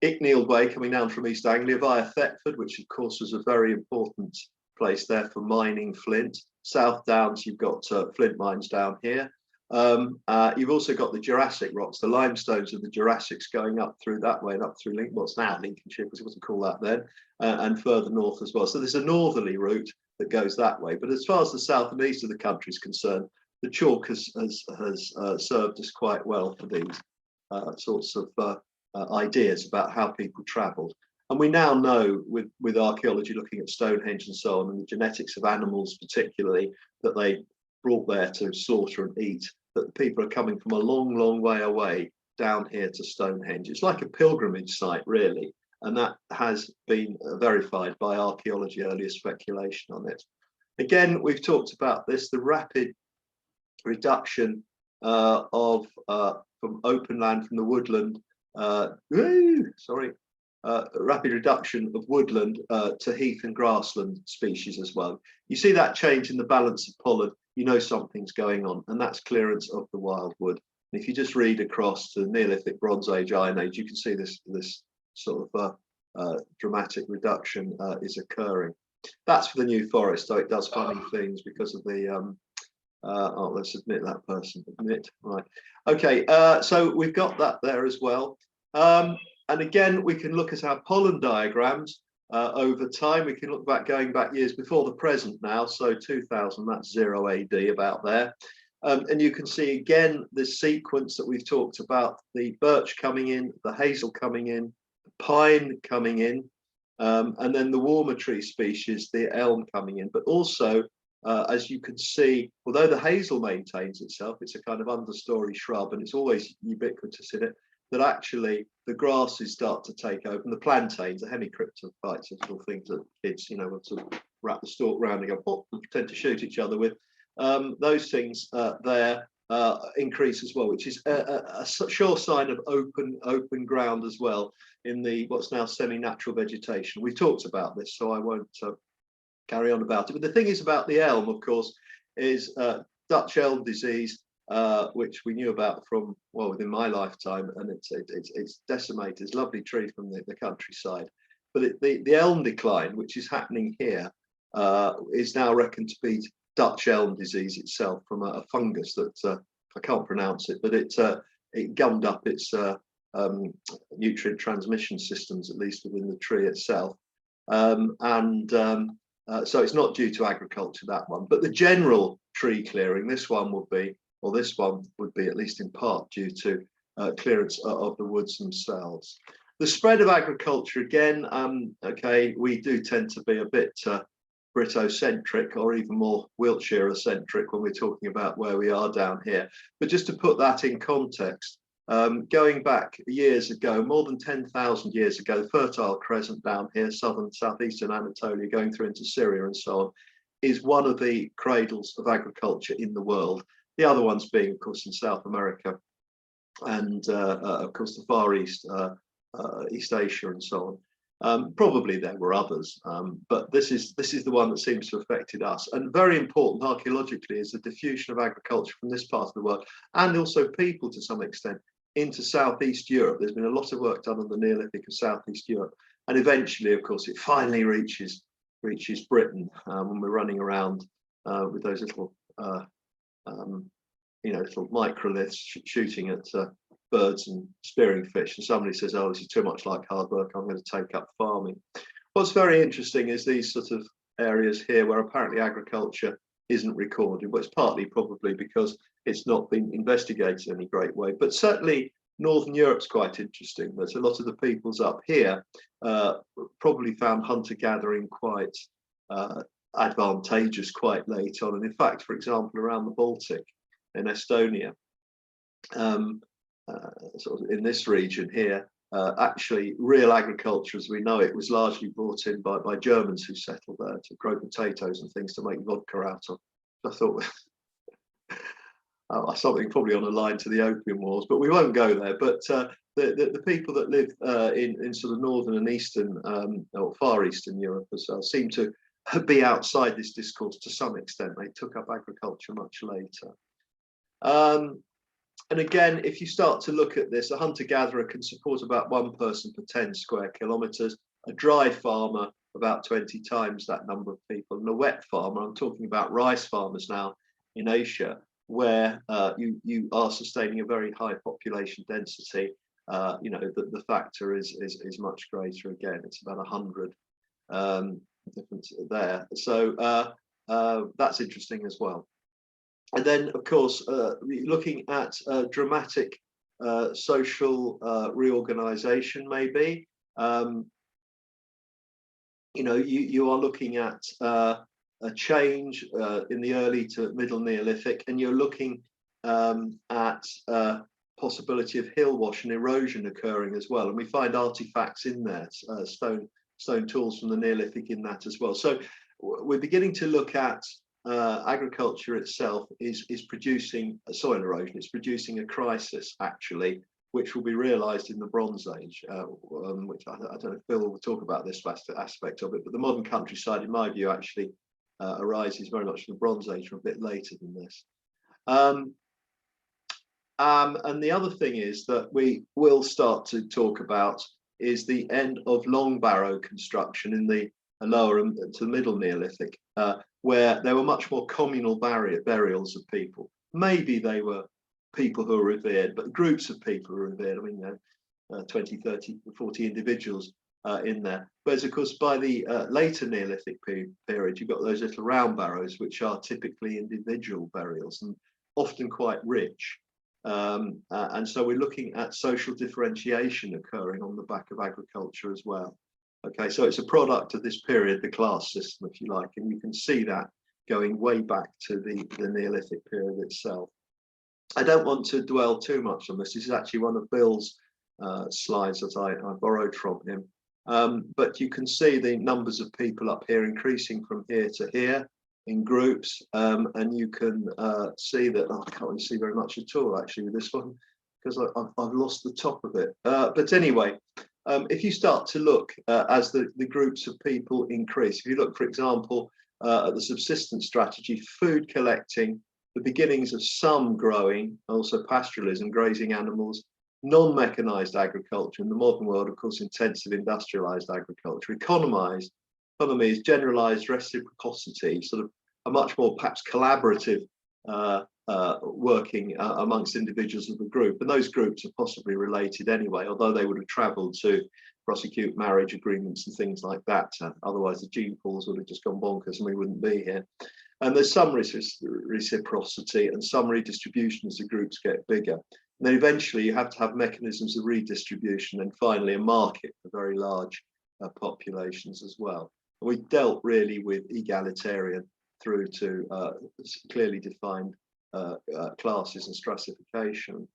Icknield Way coming down from East Anglia via Thetford, which of course was a very important place there for mining flint. South Downs, you've got flint mines down here. You've also got the Jurassic rocks, the limestones of the Jurassics going up through that way and up through what's now Lincolnshire, because it wasn't called that then, and further north as well. So there's a northerly route that goes that way. But as far as the south and east of the country is concerned, the chalk has served us quite well for these sorts of ideas about how people travelled. And we now know with archaeology looking at Stonehenge and so on, and the genetics of animals particularly, that they brought there to slaughter and eat, that people are coming from a long, long way away down here to Stonehenge. It's like a pilgrimage site, really. And that has been verified by archaeology, earlier speculation on it. Again, we've talked about this, the rapid reduction from open land, from the woodland, rapid reduction of woodland to heath and grassland species as well. You see that change in the balance of pollen, you know something's going on, and that's clearance of the wildwood. And if you just read across to Neolithic, Bronze Age, Iron Age, you can see this sort of dramatic reduction is occurring. That's for the New Forest, so it does funny things because of the let's admit that person, right. Okay, so we've got that there as well. And again, we can look at our pollen diagrams over time. We can look back, going back years before the present now, so 2000, that's 0 AD, about there. And you can see again the sequence that we've talked about, the birch coming in, the hazel coming in, the pine coming in, and then the warmer tree species, the elm coming in. But also, as you can see, although the hazel maintains itself, it's a kind of understory shrub and it's always ubiquitous in it, that actually the grasses start to take over, and the plantains, the hemicryptophytes, little things that kids, want to wrap the stalk round and go pop and pretend to shoot each other with. Those things there increase as well, which is a sure sign of open ground as well in the what's now semi-natural vegetation. We've talked about this, so I won't carry on about it. But the thing is about the elm, of course, is Dutch elm disease, which we knew about from, well, within my lifetime, and it's decimated. It's a lovely tree from the countryside. But the elm decline, which is happening here, is now reckoned to be Dutch elm disease itself, from a fungus that I can't pronounce it, but it gummed up its nutrient transmission systems, at least within the tree itself. So it's not due to agriculture, that one, but the general tree clearing, this one would be at least in part due to clearance of the woods themselves. The spread of agriculture, again, okay, we do tend to be a bit Britocentric, or even more Wiltshire-centric when we're talking about where we are down here. But just to put that in context, going back years ago, more than 10,000 years ago, the Fertile Crescent down here, southeastern Anatolia, going through into Syria and so on, is one of the cradles of agriculture in the world. The other ones being, of course, in South America and, of course, the Far East, East Asia and so on. Probably there were others, but this is the one that seems to have affected us. And very important archaeologically is the diffusion of agriculture from this part of the world, and also people to some extent, into Southeast Europe. There's been a lot of work done on the Neolithic of Southeast Europe, and eventually, of course, it finally reaches Britain when we're running around with those little little microliths shooting at birds and spearing fish, and somebody says, oh, this is too much like hard work, I'm going to take up farming. What's very interesting is these sort of areas here where apparently agriculture isn't recorded. Well, it's partly probably because it's not been investigated in any great way, but certainly Northern Europe's quite interesting. There's a lot of the peoples up here probably found hunter-gathering quite advantageous quite late on, and in fact, for example, around the Baltic in Estonia, sort of in this region here, actually real agriculture as we know it was largely brought in by Germans who settled there to grow potatoes and things to make vodka out of. I thought something probably on a line to the Opium Wars, but we won't go there. But the people that live in sort of northern and eastern or far eastern Europe as well seem to be outside this discourse to some extent. They took up agriculture much later. And again, if you start to look at this, a hunter-gatherer can support about 1 person per 10 square kilometres, a dry farmer about 20 times that number of people, and a wet farmer, I'm talking about rice farmers now in Asia, where you are sustaining a very high population density. You know, the factor is much greater again. It's about 100 difference there. So that's interesting as well. And then, of course, looking at dramatic social reorganization, maybe, you know, you are looking at a change in the early to middle Neolithic, and you're looking at possibility of hill wash and erosion occurring as well. And we find artifacts in there, stone tools from the Neolithic in that as well. So we're beginning to look at agriculture itself is producing soil erosion. It's producing a crisis, actually, which will be realized in the Bronze Age, which I don't know if Phil will talk about this aspect of it, but the modern countryside, in my view, actually arises very much from the Bronze Age, or a bit later than this. And the other thing is that we will start to talk about is the end of long barrow construction in the lower and to the middle Neolithic, where there were much more communal burials of people. Maybe they were people who were revered, but groups of people were revered. I mean, 20, 30, 40 individuals in there. Whereas, of course, by the later Neolithic period, you've got those little round barrows, which are typically individual burials and often quite rich. And so we're looking at social differentiation occurring on the back of agriculture as well. Okay, so it's a product of this period, the class system, if you like, and you can see that going way back to the Neolithic period itself. I don't want to dwell too much on this. This is actually one of Bill's slides that I borrowed from him. But you can see the numbers of people up here increasing from here to here in groups, and you can see that I can't really see very much at all actually with this one because I've lost the top of it. But anyway, if you start to look as the groups of people increase, if you look, for example, at the subsistence strategy, food collecting, the beginnings of some growing, also pastoralism, grazing animals, non-mechanized agriculture in the modern world, of course, intensive industrialized agriculture, economy is generalized reciprocity, sort of a much more perhaps collaborative working amongst individuals of the group. And those groups are possibly related anyway, although they would have traveled to prosecute marriage agreements and things like that. Otherwise, the gene pools would have just gone bonkers and we wouldn't be here. And there's some reciprocity and some redistribution as the groups get bigger. And then eventually you have to have mechanisms of redistribution and finally a market for very large populations as well. And we dealt really with egalitarian through to clearly defined classes and stratification.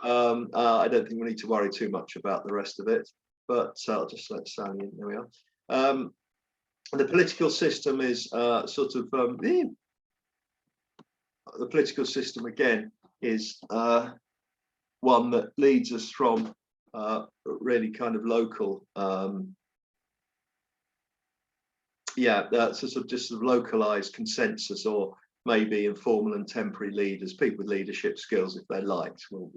I don't think we need to worry too much about the rest of it, but I'll just let Sally in. There we are. The political system is the political system again is one that leads us from really kind of local, sort of just sort of localized consensus, or maybe informal and temporary leaders, people with leadership skills, if they're liked, will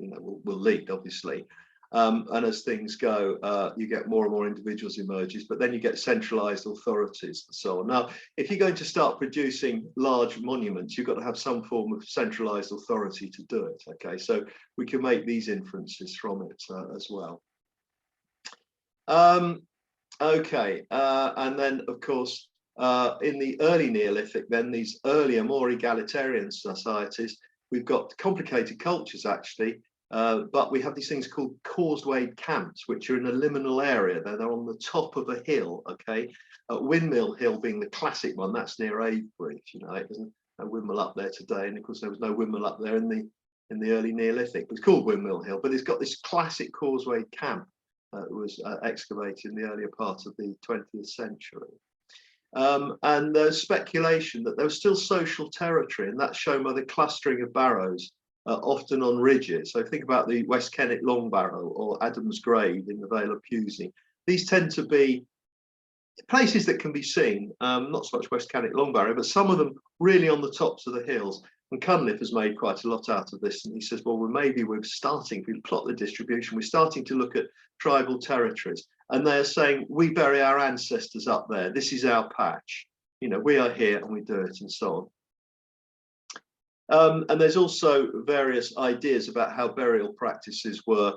lead, obviously. And as things go, you get more and more individuals emerges, but then you get centralized authorities and so on. Now, if you're going to start producing large monuments, you've got to have some form of centralized authority to do it. Okay, so we can make these inferences from it as well. Okay, and then of course, in the early Neolithic, then these earlier, more egalitarian societies, we've got complicated cultures actually. But we have these things called causewayed camps, which are in a liminal area. They're on the top of a hill, okay? Windmill Hill being the classic one, that's near Avebury, you know, there's no windmill up there today. And of course, there was no windmill up there in the in the early Neolithic. It's called Windmill Hill, but it's got this classic causeway camp that was excavated in the earlier part of the 20th century. And there's speculation that there was still social territory, and that's shown by the clustering of barrows, often on ridges. So think about the West Kennet Long Barrow or Adam's Grave in the Vale of Pewsey. These tend to be places that can be seen, not so much West Kennet Long Barrow, but some of them really on the tops of the hills. And Cunliffe has made quite a lot out of this, and he says, well, maybe we're starting, if we plot the distribution, we're starting to look at tribal territories, and they're saying, we bury our ancestors up there, this is our patch, you know, we are here and we do it, and so on. And there's also various ideas about how burial practices were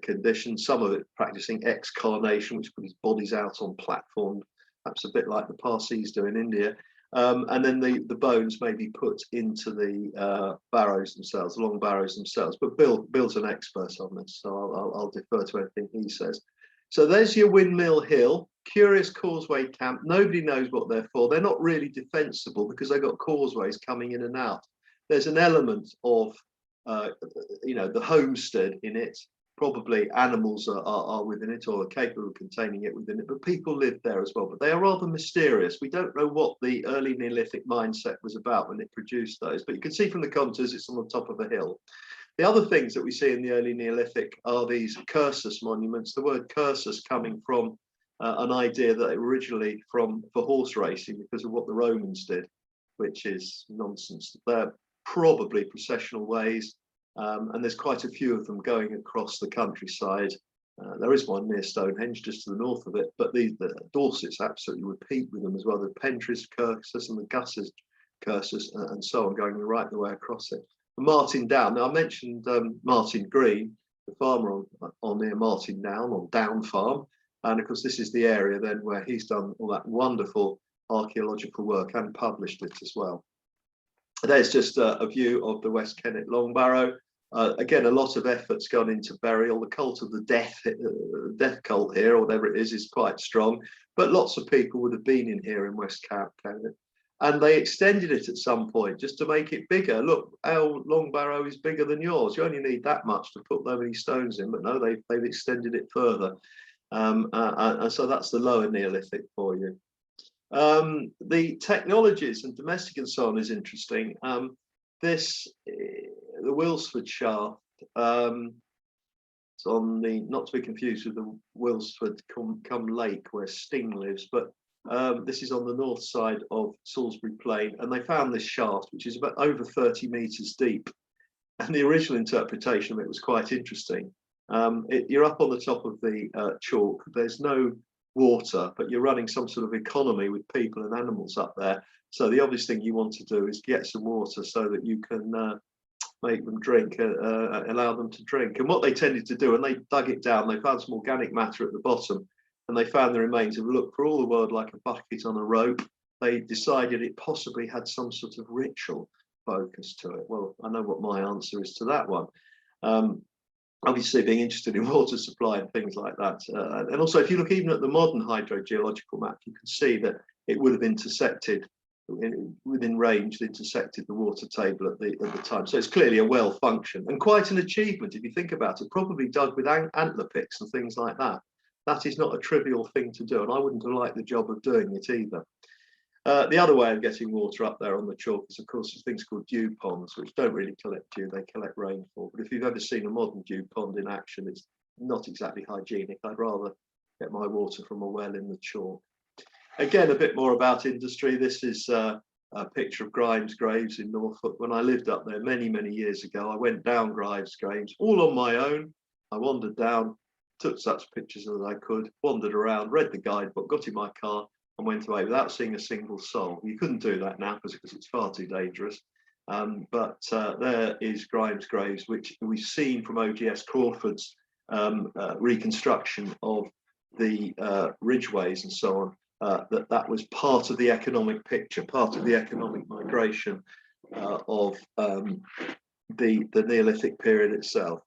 conditioned, some of it practicing excarnation, which puts bodies out on platforms, perhaps a bit like the Parsis do in India. And then the bones may be put into the barrows themselves, long barrows themselves. But Bill's an expert on this, so I'll defer to anything he says. So there's your Windmill Hill, curious causeway camp. Nobody knows what they're for. They're not really defensible because they've got causeways coming in and out. There's an element of, you know, the homestead in it. Probably animals are within it or are capable of containing it within it, but people live there as well. But they are rather mysterious. We don't know what the early Neolithic mindset was about when it produced those, but you can see from the contours it's on the top of a hill. The other things that we see in the early Neolithic are these cursus monuments, the word cursus coming from an idea that originally for horse racing because of what the Romans did, which is nonsense. They're probably processional ways. And there's quite a few of them going across the countryside. There is one near Stonehenge, just to the north of it, but the Dorsets absolutely repeat with them as well. The Pentries cursus and the Gusses cursus and so on, going right the way across it. Martin Down. Now I mentioned Martin Green, the farmer on near Martin Down, on Down Farm, and of course this is the area then where he's done all that wonderful archaeological work and published it as well. There's just a view of the West Kennet Long Barrow. Again, a lot of effort's gone into burial. The cult of the death cult here, or whatever it is quite strong. But lots of people would have been in here in West Kennet, and they extended it at some point just to make it bigger. Look, our Long Barrow is bigger than yours. You only need that much to put that many stones in, but no, they've extended it further. And so that's the lower Neolithic for you. The technologies and domestic and so on is interesting. The Wilsford shaft, it's on the, not to be confused with the Wilsford cum Lake where Sting lives, but this is on the north side of Salisbury Plain, and they found this shaft which is about over 30 meters deep, and the original interpretation of it was quite interesting. You're up on the top of the chalk, there's no water, but you're running some sort of economy with people and animals up there. So the obvious thing you want to do is get some water so that you can make them drink, allow them to drink. And what they tended to do, when they dug it down, they found some organic matter at the bottom, and they found the remains of, look, for all the world like a bucket on a rope. They decided it possibly had some sort of ritual focus to it. Well, I know what my answer is to that one. Obviously being interested in water supply and things like that. And also, if you look even at the modern hydrogeological map, you can see that it would have intersected, within range, intersected the water table at the time. So it's clearly a well function and quite an achievement if you think about it, probably dug with antler picks and things like that. That is not a trivial thing to do, and I wouldn't have liked the job of doing it either. The other way of getting water up there on the chalk is, of course, things called dew ponds, which don't really collect dew, they collect rainfall. But if you've ever seen a modern dew pond in action, it's not exactly hygienic. I'd rather get my water from a well in the chalk. Again, a bit more about industry. This is a picture of Grimes Graves in Norfolk. When I lived up there many, many years ago, I went down Grimes Graves all on my own. I wandered down, took such pictures as I could, wandered around, read the guidebook, got in my car, and went away without seeing a single soul. You couldn't do that now because it's far too dangerous. But there is Grimes Graves, which we've seen from OGS Crawford's reconstruction of the ridgeways and so on, that was part of the economic picture, part of the economic migration of the Neolithic period itself.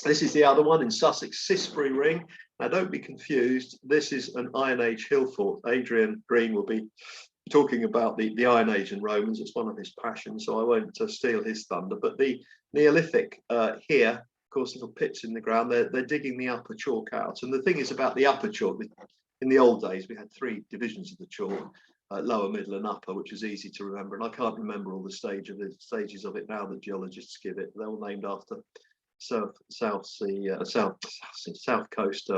This is the other one in Sussex, Cissbury Ring. Now, don't be confused. This is an Iron Age hill fort. Adrian Green will be talking about the Iron Age and Romans. It's one of his passions, so I won't steal his thunder. But the Neolithic here, of course, little pits in the ground. They're digging the upper chalk out. And the thing is about the upper chalk. In the old days, we had 3 divisions of the chalk: lower, middle, and upper, which is easy to remember. And I can't remember all the stages of it now that geologists give it. They're all named after South Coast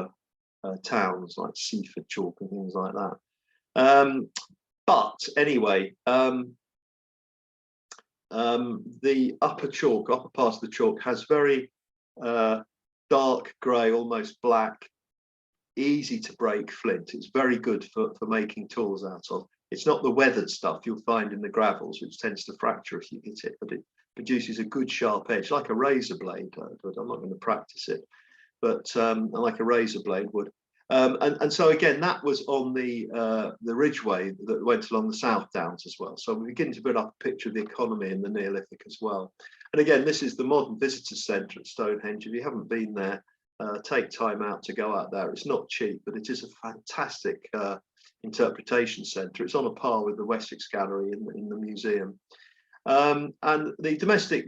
towns like Seaford chalk and things like that. But anyway, the upper part of the chalk has very dark grey, almost black, easy to break flint. It's very good for making tools out of. It's not the weathered stuff you'll find in the gravels, which tends to fracture if you hit it, but it produces a good sharp edge, like a razor blade. But I'm not going to practice it, but like a razor blade would. And so again, that was on the ridgeway that went along the South Downs as well. So we begin to build up a picture of the economy in the Neolithic as well. And again, this is the modern visitor centre at Stonehenge. If you haven't been there, take time out to go out there. It's not cheap, but it is a fantastic interpretation centre. It's on a par with the Wessex Gallery in the museum. And the domestic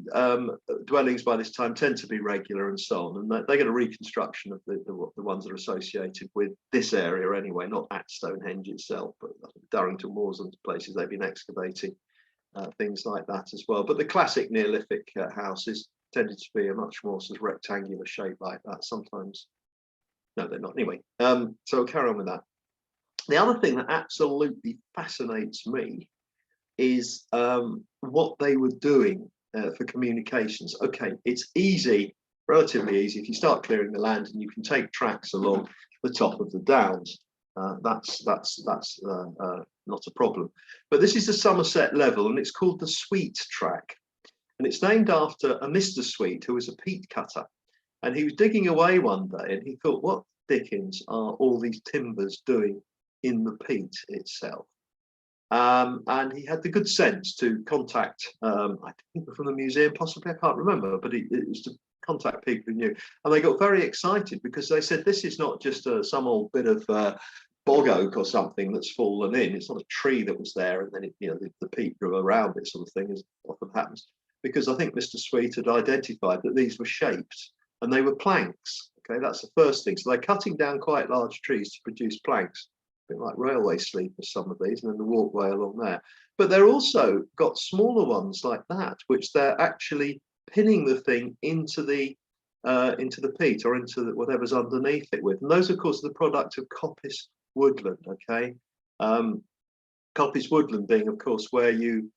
dwellings by this time tend to be regular and so on, and they get a reconstruction of the ones that are associated with this area anyway, not at Stonehenge itself, but Durrington Moors and places they've been excavating, things like that as well. But the classic Neolithic houses tended to be a much more sort of rectangular shape like that. Sometimes, no, they're not. Anyway, so we'll carry on with that. The other thing that absolutely fascinates me is what they were doing for communications. Okay, it's easy, relatively easy, if you start clearing the land and you can take tracks along the top of the downs. That's not a problem. But this is the Somerset level, and it's called the Sweet Track, and it's named after a Mr. Sweet, who was a peat cutter, and he was digging away one day, and he thought, what dickens are all these timbers doing in the peat itself? And he had the good sense to contact, I think from the museum, possibly, I can't remember, but it was to contact people who knew. And they got very excited because they said, this is not just some old bit of bog oak or something that's fallen in. It's not a tree that was there and then it, the peat grew around it, sort of thing, as often happens. Because I think Mr. Sweet had identified that these were shapes and they were planks. Okay, that's the first thing. So they're cutting down quite large trees to produce planks, like railway sleepers, some of these, and then the walkway along there. But they're also got smaller ones like that, which they're actually pinning the thing into the peat or into whatever's underneath it with. And those, of course, are the product of coppice woodland. Okay, coppice woodland being, of course, where you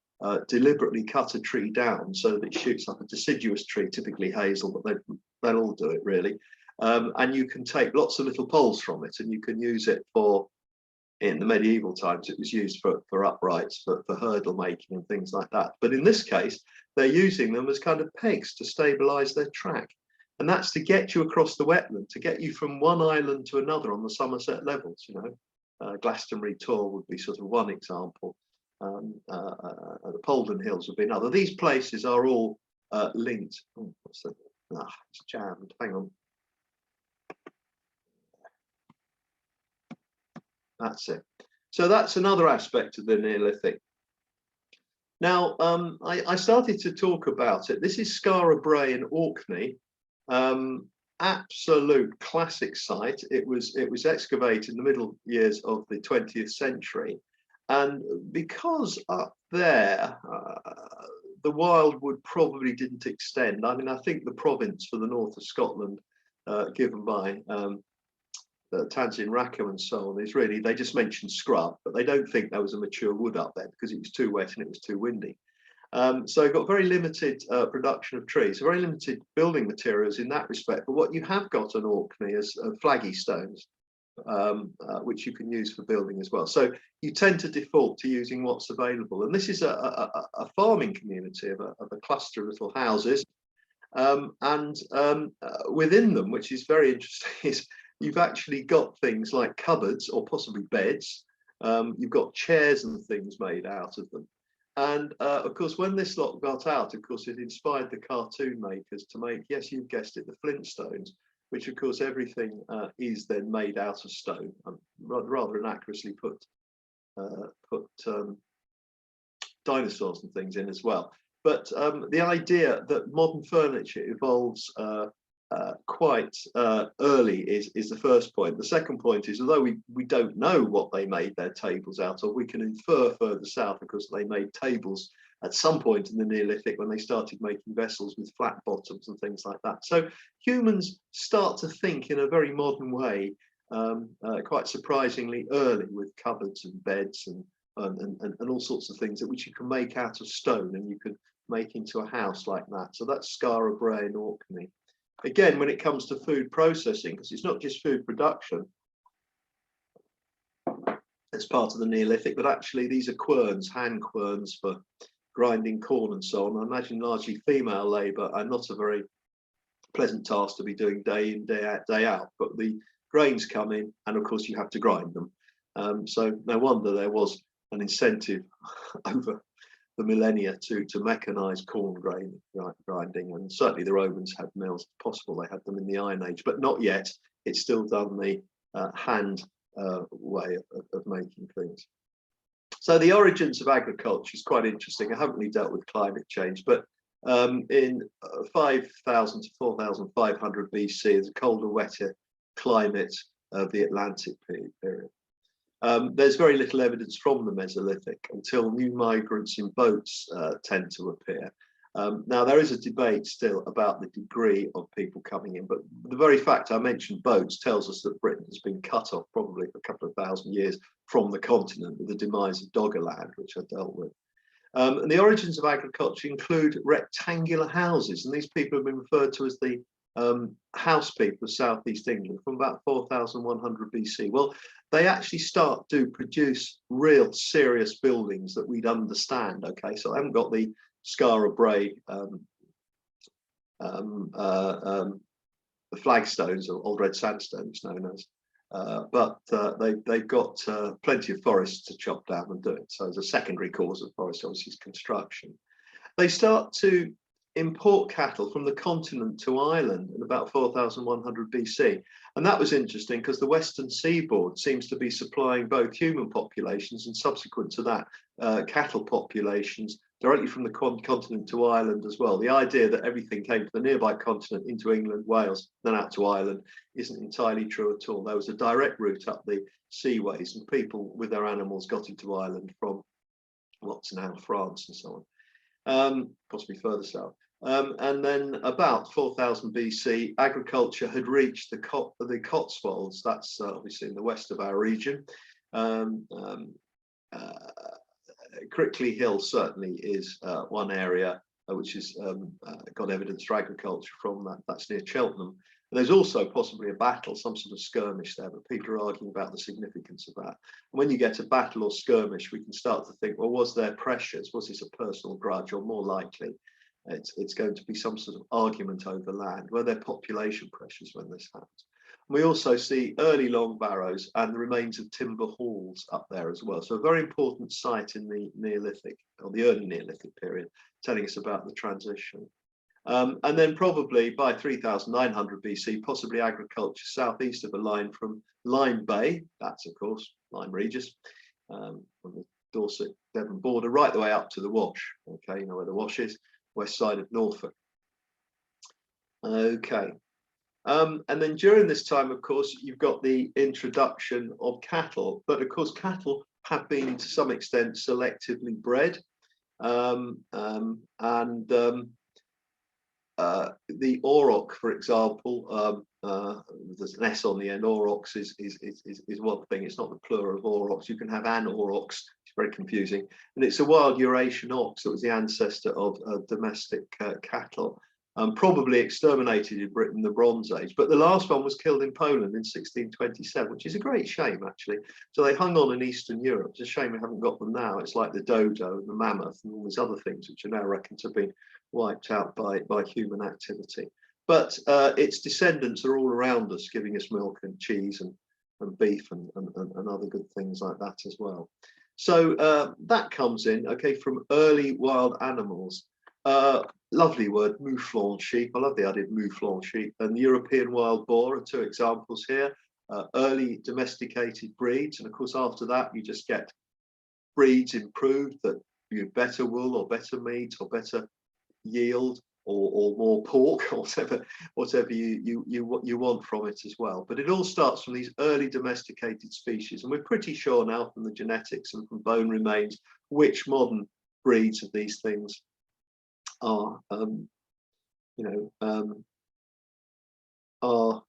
deliberately cut a tree down so that it shoots up a deciduous tree, typically hazel, but they'll all do it really. And you can take lots of little poles from it, and you can use it for. In the medieval times, it was used for uprights, for hurdle making and things like that. But in this case, they're using them as kind of pegs to stabilize their track. And that's to get you across the wetland, to get you from one island to another on the Somerset levels. Glastonbury Tor would be sort of one example. The Polden Hills would be another. These places are all linked. Oh, what's that? It's jammed. Hang on. That's it. So that's another aspect of the Neolithic. Now, I started to talk about it. This is Skara Brae in Orkney, absolute classic site. It was excavated in the middle years of the 20th century, and because up there the wildwood probably didn't extend. I mean, I think the province for the north of Scotland, given by Tansin Rackham and so on, is really, they just mentioned scrub, but they don't think there was a mature wood up there because it was too wet and it was too windy. So you've got very limited production of trees, very limited building materials in that respect. But what you have got on Orkney is flaggy stones, which you can use for building as well. So you tend to default to using what's available. And this is a farming community of a cluster of little houses. Within them, which is very interesting, is you've actually got things like cupboards or possibly beds. You've got chairs and things made out of them. And of course, when this lot got out, of course, it inspired the cartoon makers to make, yes, you've guessed it, the Flintstones, which of course everything is then made out of stone. Rather inaccurately put put dinosaurs and things in as well. But the idea that modern furniture evolves quite early is the first point. The second point is, although we don't know what they made their tables out of, we can infer further south because they made tables at some point in the Neolithic when they started making vessels with flat bottoms and things like that. So humans start to think in a very modern way, quite surprisingly early, with cupboards and beds and all sorts of things which you can make out of stone and you can make into a house like that. So that's Skara Brae in Orkney. Again, when it comes to food processing, because it's not just food production as part of the Neolithic, but actually these are querns, hand querns for grinding corn and so on. I imagine largely female labour and not a very pleasant task to be doing day in, day out. But the grains come in and of course you have to grind them. So no wonder there was an incentive over the millennia to mechanize corn grain grinding, and certainly the Romans had mills. Possible they had them in the Iron Age, but not yet. It's still done the hand way of making things. So the origins of agriculture is quite interesting. I haven't really dealt with climate change, but in 5000 to 4500 BC, there's a colder, wetter climate of the Atlantic period. There's very little evidence from the Mesolithic until new migrants in boats tend to appear. Now, there is a debate still about the degree of people coming in, but the very fact I mentioned boats tells us that Britain has been cut off probably for a couple of thousand years from the continent with the demise of Doggerland, which I dealt with. And the origins of agriculture include rectangular houses, and these people have been referred to as the house people of southeast England from about 4100 BC. Well, they actually start to produce real serious buildings that we'd understand. Okay, so I haven't got the Skara Brae, the flagstones or old red sandstone, it's known as, but they've got plenty of forests to chop down and do it. So as a secondary cause of forest, obviously, is construction. They start to import cattle from the continent to Ireland in about 4100 BC. And that was interesting because the western seaboard seems to be supplying both human populations and subsequent to that cattle populations directly from the continent to Ireland as well. The idea that everything came to the nearby continent into England, Wales, then out to Ireland isn't entirely true at all. There was a direct route up the seaways and people with their animals got into Ireland from what's now France and so on, possibly further south. And then about 4000 BC, agriculture had reached the Cotswolds. That's obviously in the west of our region. Crickley Hill certainly is one area which has got evidence for agriculture from that. That's near Cheltenham. And there's also possibly a battle, some sort of skirmish there, but people are arguing about the significance of that. And when you get a battle or skirmish, we can start to think, well, was there pressures? Was this a personal grudge? Or more likely, it's going to be some sort of argument over land. Were there population pressures when this happened? We also see early long barrows and the remains of timber halls up there as well. So a very important site in the Neolithic, or the early Neolithic period, telling us about the transition. And then probably by 3900 BC, possibly agriculture southeast of the line from Lyme Bay, that's of course Lyme Regis, from the Dorset Devon border, right the way up to the Wash. Okay, you know where the Wash is, west side of Norfolk. Okay. And then during this time, of course, you've got the introduction of cattle, but of course, cattle have been to some extent selectively bred. The auroch, for example, there's an S on the end. Aurochs is one thing. It's not the plural of aurochs. You can have an aurochs. It's very confusing, and it's a wild Eurasian ox that was the ancestor of domestic cattle. Probably exterminated in Britain in the Bronze Age, but the last one was killed in Poland in 1627, which is a great shame, actually. So they hung on in Eastern Europe. It's a shame we haven't got them now. It's like the dodo and the mammoth and all these other things, which are now reckoned to have been wiped out by human activity. But its descendants are all around us, giving us milk and cheese and beef and other good things like that as well. So that comes in, okay, from early wild animals. Lovely word, mouflon sheep. I love the idea of mouflon sheep. And the European wild boar are two examples here. Early domesticated breeds. And of course, after that, you just get breeds improved, that you have better wool or better meat or better yield or more pork or whatever you want from it as well. But it all starts from these early domesticated species, and we're pretty sure now from the genetics and from bone remains which modern breeds of these things are are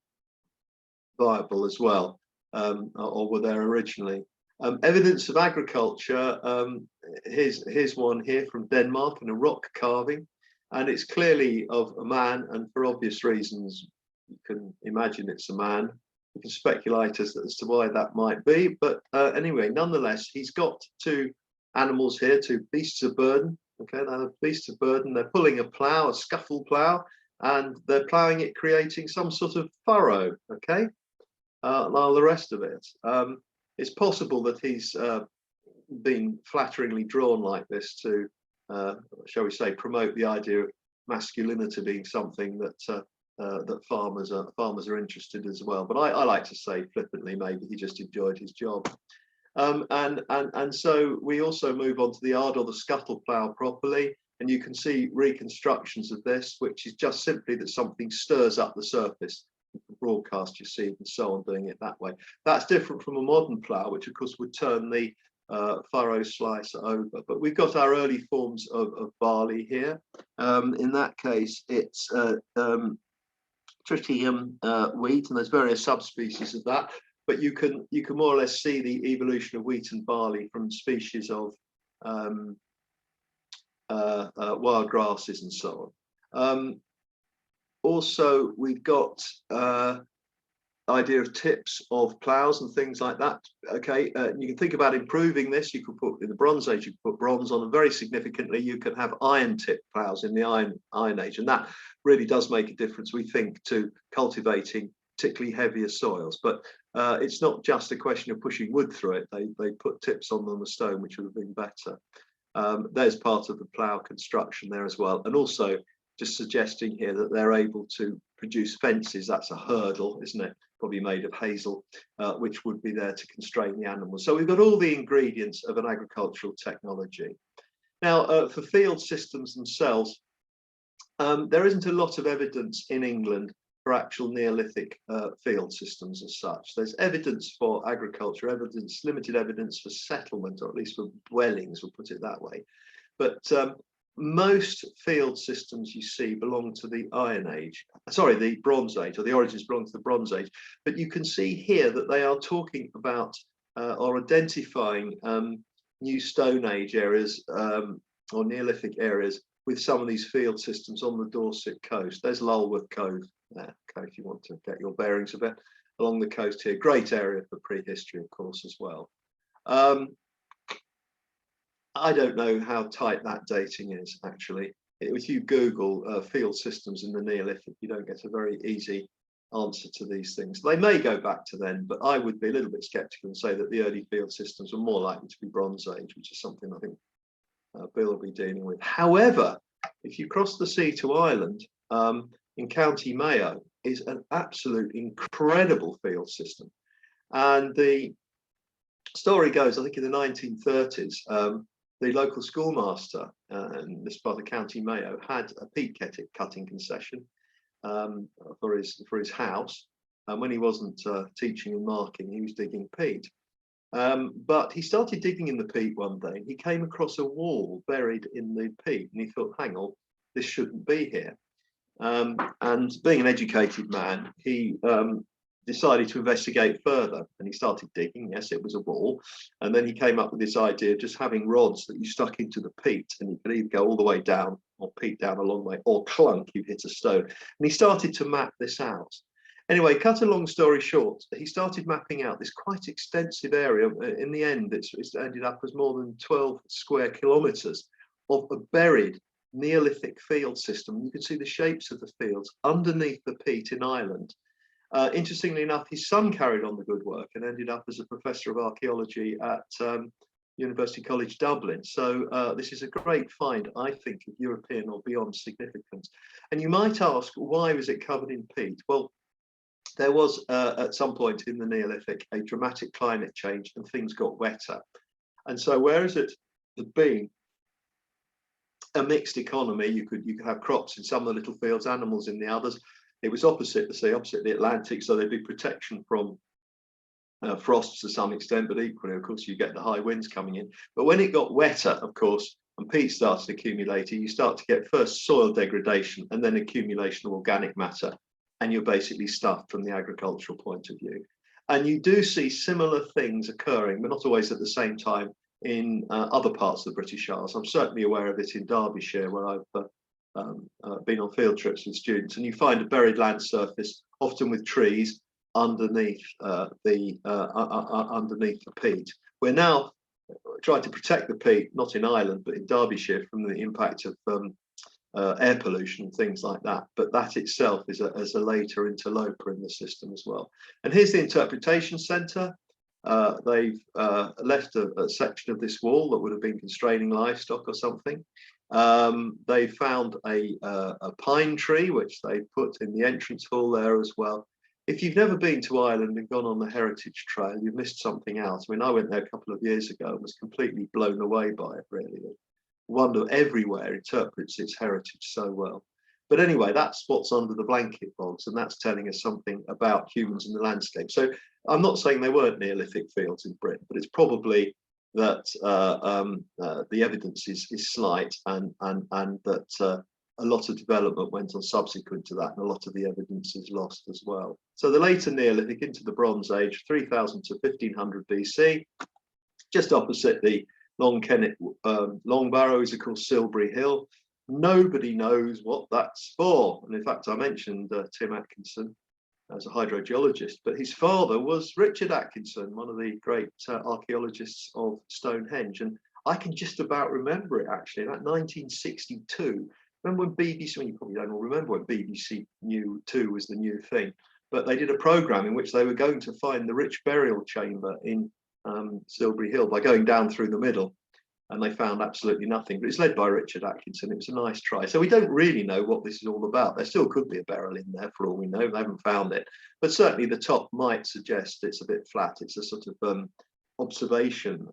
viable as well, or were there originally. Evidence of agriculture, here's one here from Denmark in a rock carving, and it's clearly of a man, and for obvious reasons you can imagine it's a man. You can speculate as to why that might be, but anyway, nonetheless, he's got two animals here, two beasts of burden. Okay, they're beasts of burden. They're pulling a plough, a scuffle plough, and they're ploughing it, creating some sort of furrow. Okay, while the rest of it, it's possible that he's been flatteringly drawn like this to, shall we say, promote the idea of masculinity being something that that farmers are interested as well. But I like to say flippantly, maybe he just enjoyed his job. And so we also move on to the ard or the scuttle plough properly, and you can see reconstructions of this, which is just simply that something stirs up the surface. Broadcast your seed and so on, doing it that way. That's different from a modern plough, which of course would turn the furrow slicer over. But we've got our early forms of barley here. In that case, it's tritium wheat, and there's various subspecies of that. But you can more or less see the evolution of wheat and barley from species of wild grasses and so on. Also, we've got idea of tips of ploughs and things like that. Okay, you can think about improving this. You could put in the Bronze Age, you could put bronze on, and very significantly, you can have iron tip ploughs in the Iron Age, and that really does make a difference, we think, to cultivating particularly heavier soils. But it's not just a question of pushing wood through it. They put tips on the stone, which would have been better. There's part of the plough construction there as well, and also just suggesting here that they're able to produce fences. That's a hurdle, isn't it? Probably made of hazel, which would be there to constrain the animals. So we've got all the ingredients of an agricultural technology. Now, for field systems themselves, there isn't a lot of evidence in England for actual Neolithic field systems as such. There's evidence for agriculture, limited evidence for settlement, or at least for dwellings, we'll put it that way. But most field systems you see belong to the the Bronze Age, or the origins belong to the Bronze Age. But you can see here that they are talking about or identifying new Stone Age areas or Neolithic areas with some of these field systems on the Dorset coast. There's Lulworth Cove there, okay, if you want to get your bearings of it, along the coast here. Great area for prehistory, of course, as well. I don't know how tight that dating is, actually. If you Google field systems in the Neolithic, you don't get a very easy answer to these things. They may go back to then, but I would be a little bit skeptical and say that the early field systems were more likely to be Bronze Age, which is something I think Bill will be dealing with. However, if you cross the sea to Ireland, in County Mayo is an absolute incredible field system. And the story goes, I think in the 1930s, the local schoolmaster in this part of County Mayo had a peat cutting concession for his house. And when he wasn't teaching and marking, he was digging peat. But he started digging in the peat one day, and he came across a wall buried in the peat, and he thought, hang on, this shouldn't be here. And being an educated man, he decided to investigate further, and he started digging. Yes, it was a wall. And then he came up with this idea of just having rods that you stuck into the peat, and you could either go all the way down or peat down a long way, or clunk, you hit a stone. And he started to map this out. Anyway, cut a long story short, he started mapping out this quite extensive area. In the end, it's ended up as more than 12 square kilometres of a buried Neolithic field system. You can see the shapes of the fields underneath the peat in Ireland. Interestingly enough, his son carried on the good work and ended up as a professor of archaeology at University College Dublin. So this is a great find, I think, of European or beyond significance. And you might ask, why was it covered in peat? Well, there was at some point in the Neolithic a dramatic climate change, and things got wetter. And so whereas it had been a mixed economy, you could have crops in some of the little fields, animals in the others. It was opposite the sea, opposite the Atlantic, so there'd be protection from frosts to some extent, but equally, of course, you get the high winds coming in. But when it got wetter, of course, and peat started accumulating, you start to get first soil degradation and then accumulation of organic matter, and you're basically stuffed from the agricultural point of view. And you do see similar things occurring, but not always at the same time, in other parts of the British Isles. I'm certainly aware of it in Derbyshire, where I've been on field trips with students, and you find a buried land surface, often with trees underneath the peat. We're now trying to protect the peat, not in Ireland, but in Derbyshire, from the impact of air pollution and things like that. But that itself is a later interloper in the system as well. And here's the interpretation centre. They've left a section of this wall that would have been constraining livestock or something. They found a pine tree, which they put in the entrance hall there as well. If you've never been to Ireland and gone on the Heritage Trail, you've missed something out. I mean, I went there a couple of years ago and was completely blown away by it, really. Wonder everywhere interprets its heritage so well. But anyway, that's what's under the blanket bogs, and that's telling us something about humans in the landscape. So I'm not saying there weren't Neolithic fields in Britain, but it's probably that the evidence is slight, and that a lot of development went on subsequent to that, and a lot of the evidence is lost as well. So the later Neolithic into the Bronze Age, 3000 to 1500 BC, just opposite the Long Kennet Long Barrow is, of course, Silbury Hill. Nobody knows what that's for. And in fact, I mentioned Tim Atkinson as a hydrogeologist, but his father was Richard Atkinson, one of the great archaeologists of Stonehenge. And I can just about remember it, actually, that 1962. Remember when BBC, well, you probably don't all remember when BBC 2 was the new thing, but they did a programme in which they were going to find the rich burial chamber in Silbury Hill by going down through the middle, and they found absolutely nothing. But it's led by Richard Atkinson. It was a nice try. So we don't really know what this is all about. There still could be a burial in there for all we know. They haven't found it, but certainly the top might suggest it's a bit flat. It's a sort of observation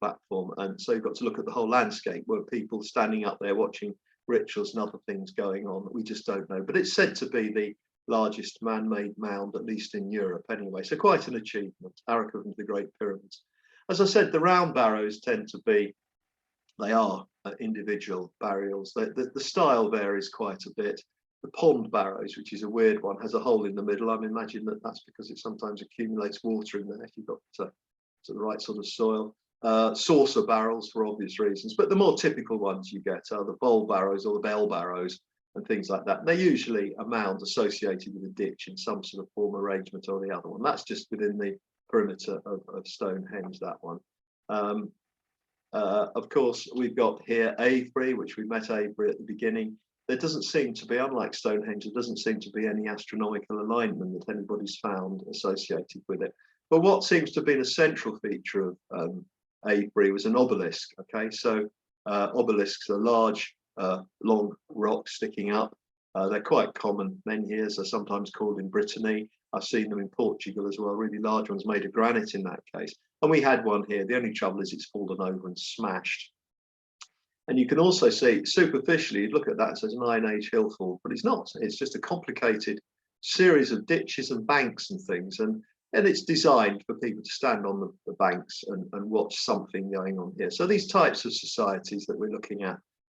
platform, and so you've got to look at the whole landscape. Were people standing up there watching rituals and other things going on that we just don't know? But it's said to be the largest man-made mound, at least in Europe anyway, so quite an achievement, equivalent to the Great Pyramids. As I said, the round barrows tend to be, they are individual burials. The style varies quite a bit. The pond barrows, which is a weird one, has a hole in the middle. I imagine that's because it sometimes accumulates water in there if you've got the right sort of soil. Saucer barrels for obvious reasons, but the more typical ones you get are the bowl barrows or the bell barrows and things like that. They're usually a mound associated with a ditch in some sort of form arrangement or the other one. That's just within the perimeter of Stonehenge, that one. Of course, we've got here Avebury, which we met Avebury at the beginning. There doesn't seem to be, unlike Stonehenge, there doesn't seem to be any astronomical alignment that anybody's found associated with it. But what seems to have been a central feature of Avebury was an obelisk. Okay, so obelisks are large, long rocks sticking up. They're quite common. Menhirs are sometimes called in Brittany. I've seen them in Portugal as well, really large ones made of granite in that case. And we had one here. The only trouble is it's fallen over and smashed. And you can also see superficially, you'd look at that, it says an Iron Age hillfall, but it's not. It's just a complicated series of ditches and banks and things. And it's designed for people to stand on the banks and watch something going on here. So these types of societies that we're looking at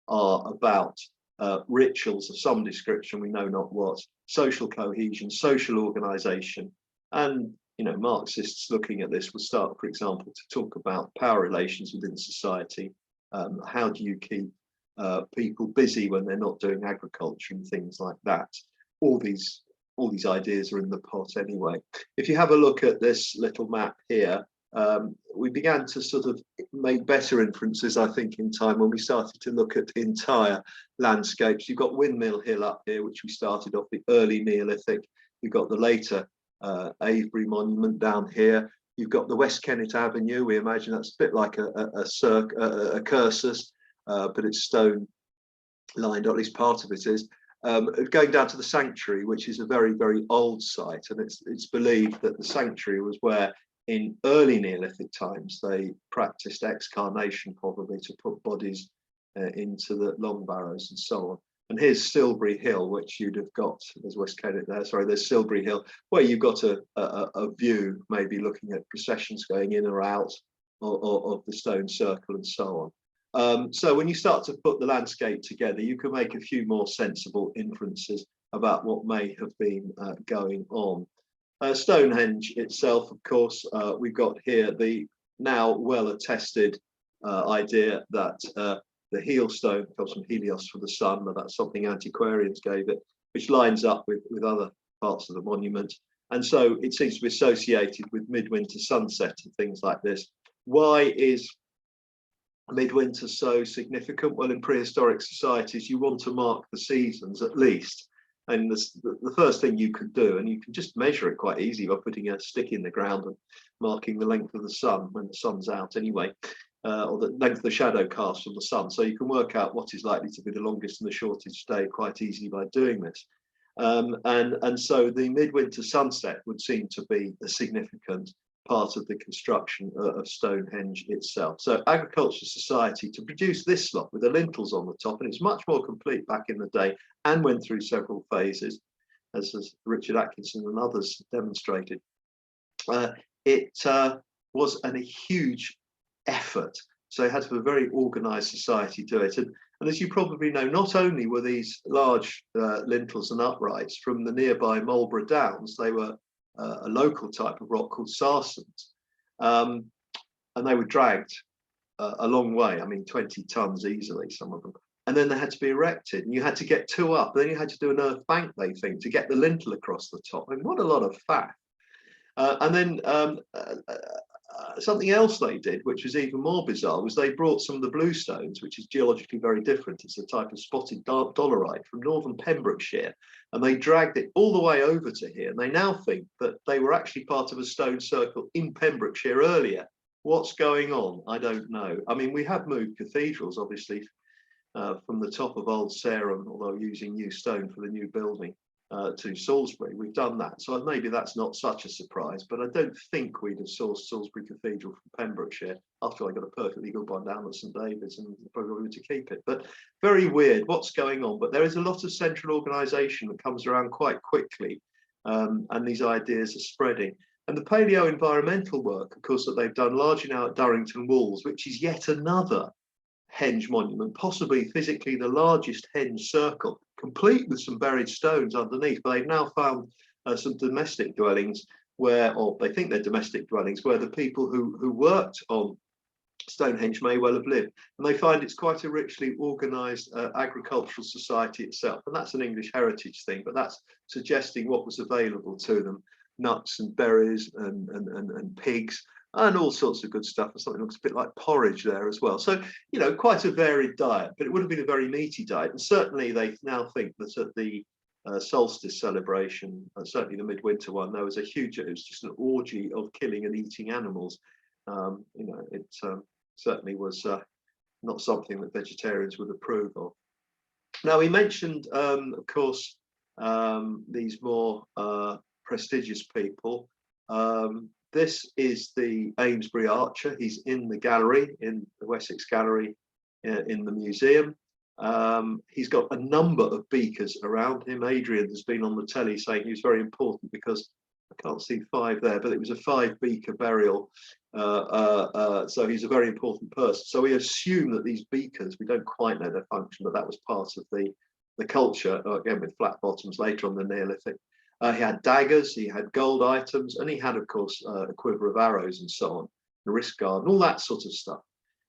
are about rituals of some description, we know not what, social cohesion, social organization. And, you know, Marxists looking at this will start, for example, to talk about power relations within society. How do you keep people busy when they're not doing agriculture and things like that? All these ideas are in the pot anyway. If you have a look at this little map here, we began to sort of make better inferences, I think, in time when we started to look at entire landscapes. You've got Windmill Hill up here, which we started off the early Neolithic. You've got the later Avebury monument down here. You've got the West Kennet Avenue. We imagine that's a bit like a cursus, but it's stone lined, or at least part of it is. Going down to the sanctuary, which is a very, very old site, and it's believed that the sanctuary was where in early Neolithic times, they practiced excarnation, probably to put bodies into the long barrows and so on. And here's Silbury Hill, which you'd have got, there's West Kennet there, sorry, there's Silbury Hill, where you've got a view, maybe looking at processions going in or out of the stone circle and so on. So when you start to put the landscape together, you can make a few more sensible inferences about what may have been going on. Stonehenge itself, of course, we've got here the now well attested idea that the heel stone comes from Helios for the sun, but that's something antiquarians gave it, which lines up with other parts of the monument. And so it seems to be associated with midwinter sunset and things like this. Why is midwinter so significant? Well, in prehistoric societies, you want to mark the seasons at least. And the first thing you could do, and you can just measure it quite easy by putting a stick in the ground and marking the length of the sun when the sun's out anyway, or the length of the shadow cast from the sun. So you can work out what is likely to be the longest and the shortest day quite easily by doing this. And so the midwinter sunset would seem to be a significant part of the construction of Stonehenge itself. So agricultural society to produce this lot with the lintels on the top, and it's much more complete back in the day and went through several phases, as Richard Atkinson and others demonstrated. It was a huge effort. So it had to be a very organized society do it. And as you probably know, not only were these large lintels and uprights from the nearby Marlborough Downs, they were a local type of rock called sarsens, and they were dragged a long way. I mean, 20 tons easily, some of them. And then they had to be erected, and you had to get two up. Then you had to do an earth bank, they think, to get the lintel across the top. I mean, what a lot of faff. And then something else they did, which was even more bizarre, was they brought some of the bluestones, which is geologically very different. It's a type of spotted dolerite from northern Pembrokeshire, and they dragged it all the way over to here. And they now think that they were actually part of a stone circle in Pembrokeshire earlier. What's going on? I don't know. I mean, we have moved cathedrals, obviously, from the top of Old Sarum, although using new stone for the new building, to Salisbury. We've done that, so maybe that's not such a surprise, but I don't think we'd have sourced Salisbury Cathedral from Pembrokeshire. After all, I got a perfectly good one down at St David's and probably wanted to keep it. But very weird what's going on. But there is a lot of central organisation that comes around quite quickly, and these ideas are spreading. And the paleo environmental work, of course, that they've done largely now at Durrington Walls, which is yet another henge monument, possibly physically the largest henge circle, complete with some buried stones underneath. But they've now found some domestic dwellings where, or they think they're domestic dwellings, where the people who worked on Stonehenge may well have lived. And they find it's quite a richly organised agricultural society itself. And that's an English heritage thing, but that's suggesting what was available to them: nuts and berries and pigs, and all sorts of good stuff, and something that looks a bit like porridge there as well. So, you know, quite a varied diet, but it would have been a very meaty diet. And certainly they now think that at the solstice celebration, certainly the midwinter one, there was a huge, it was just an orgy of killing and eating animals. You know, it certainly was not something that vegetarians would approve of. Now, we mentioned, of course, these more prestigious people. This is the Amesbury Archer. He's in the gallery, in the Wessex Gallery in the museum. He's got a number of beakers around him. Adrian has been on the telly saying he was very important because I can't see 5 there, but it was a 5 beaker burial. So he's a very important person. So we assume that these beakers, we don't quite know their function, but that was part of the culture, again with flat bottoms later on the Neolithic. He had daggers, he had gold items, and he had, of course, a quiver of arrows and so on, a wrist guard, and all that sort of stuff.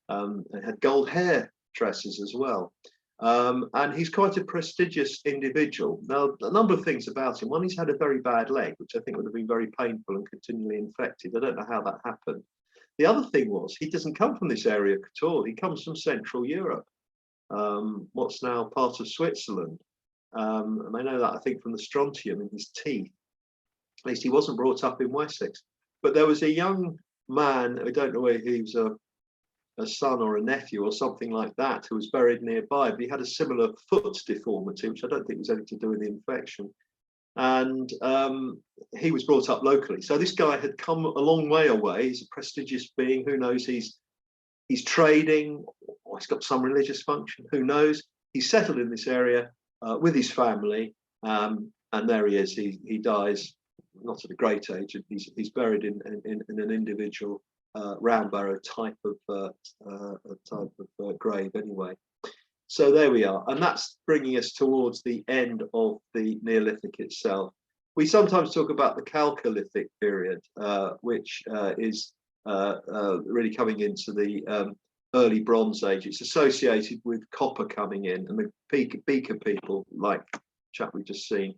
And had gold hair tresses as well. And he's quite a prestigious individual. Now, a number of things about him. One, he's had a very bad leg, which I think would have been very painful and continually infected. I don't know how that happened. The other thing was, he doesn't come from this area at all. He comes from Central Europe, what's now part of Switzerland. And I know that, I think, from the strontium in his teeth. At least he wasn't brought up in Wessex. But there was a young man, I don't know whether he was a son or a nephew or something like that, who was buried nearby, but he had a similar foot deformity, which I don't think was anything to do with the infection. and he was brought up locally. So this guy had come a long way away. He's a prestigious being. Who knows? He's trading, or he's got some religious function. Who knows? He's settled in this area with his family, and there he is. He dies not at a great age. He's buried in an individual round barrow type of grave anyway. So there we are, and that's bringing us towards the end of the Neolithic itself. We sometimes talk about the Chalcolithic period, which is really coming into the early Bronze Age. It's associated with copper coming in, and the Beaker people, like the chap we've just seen,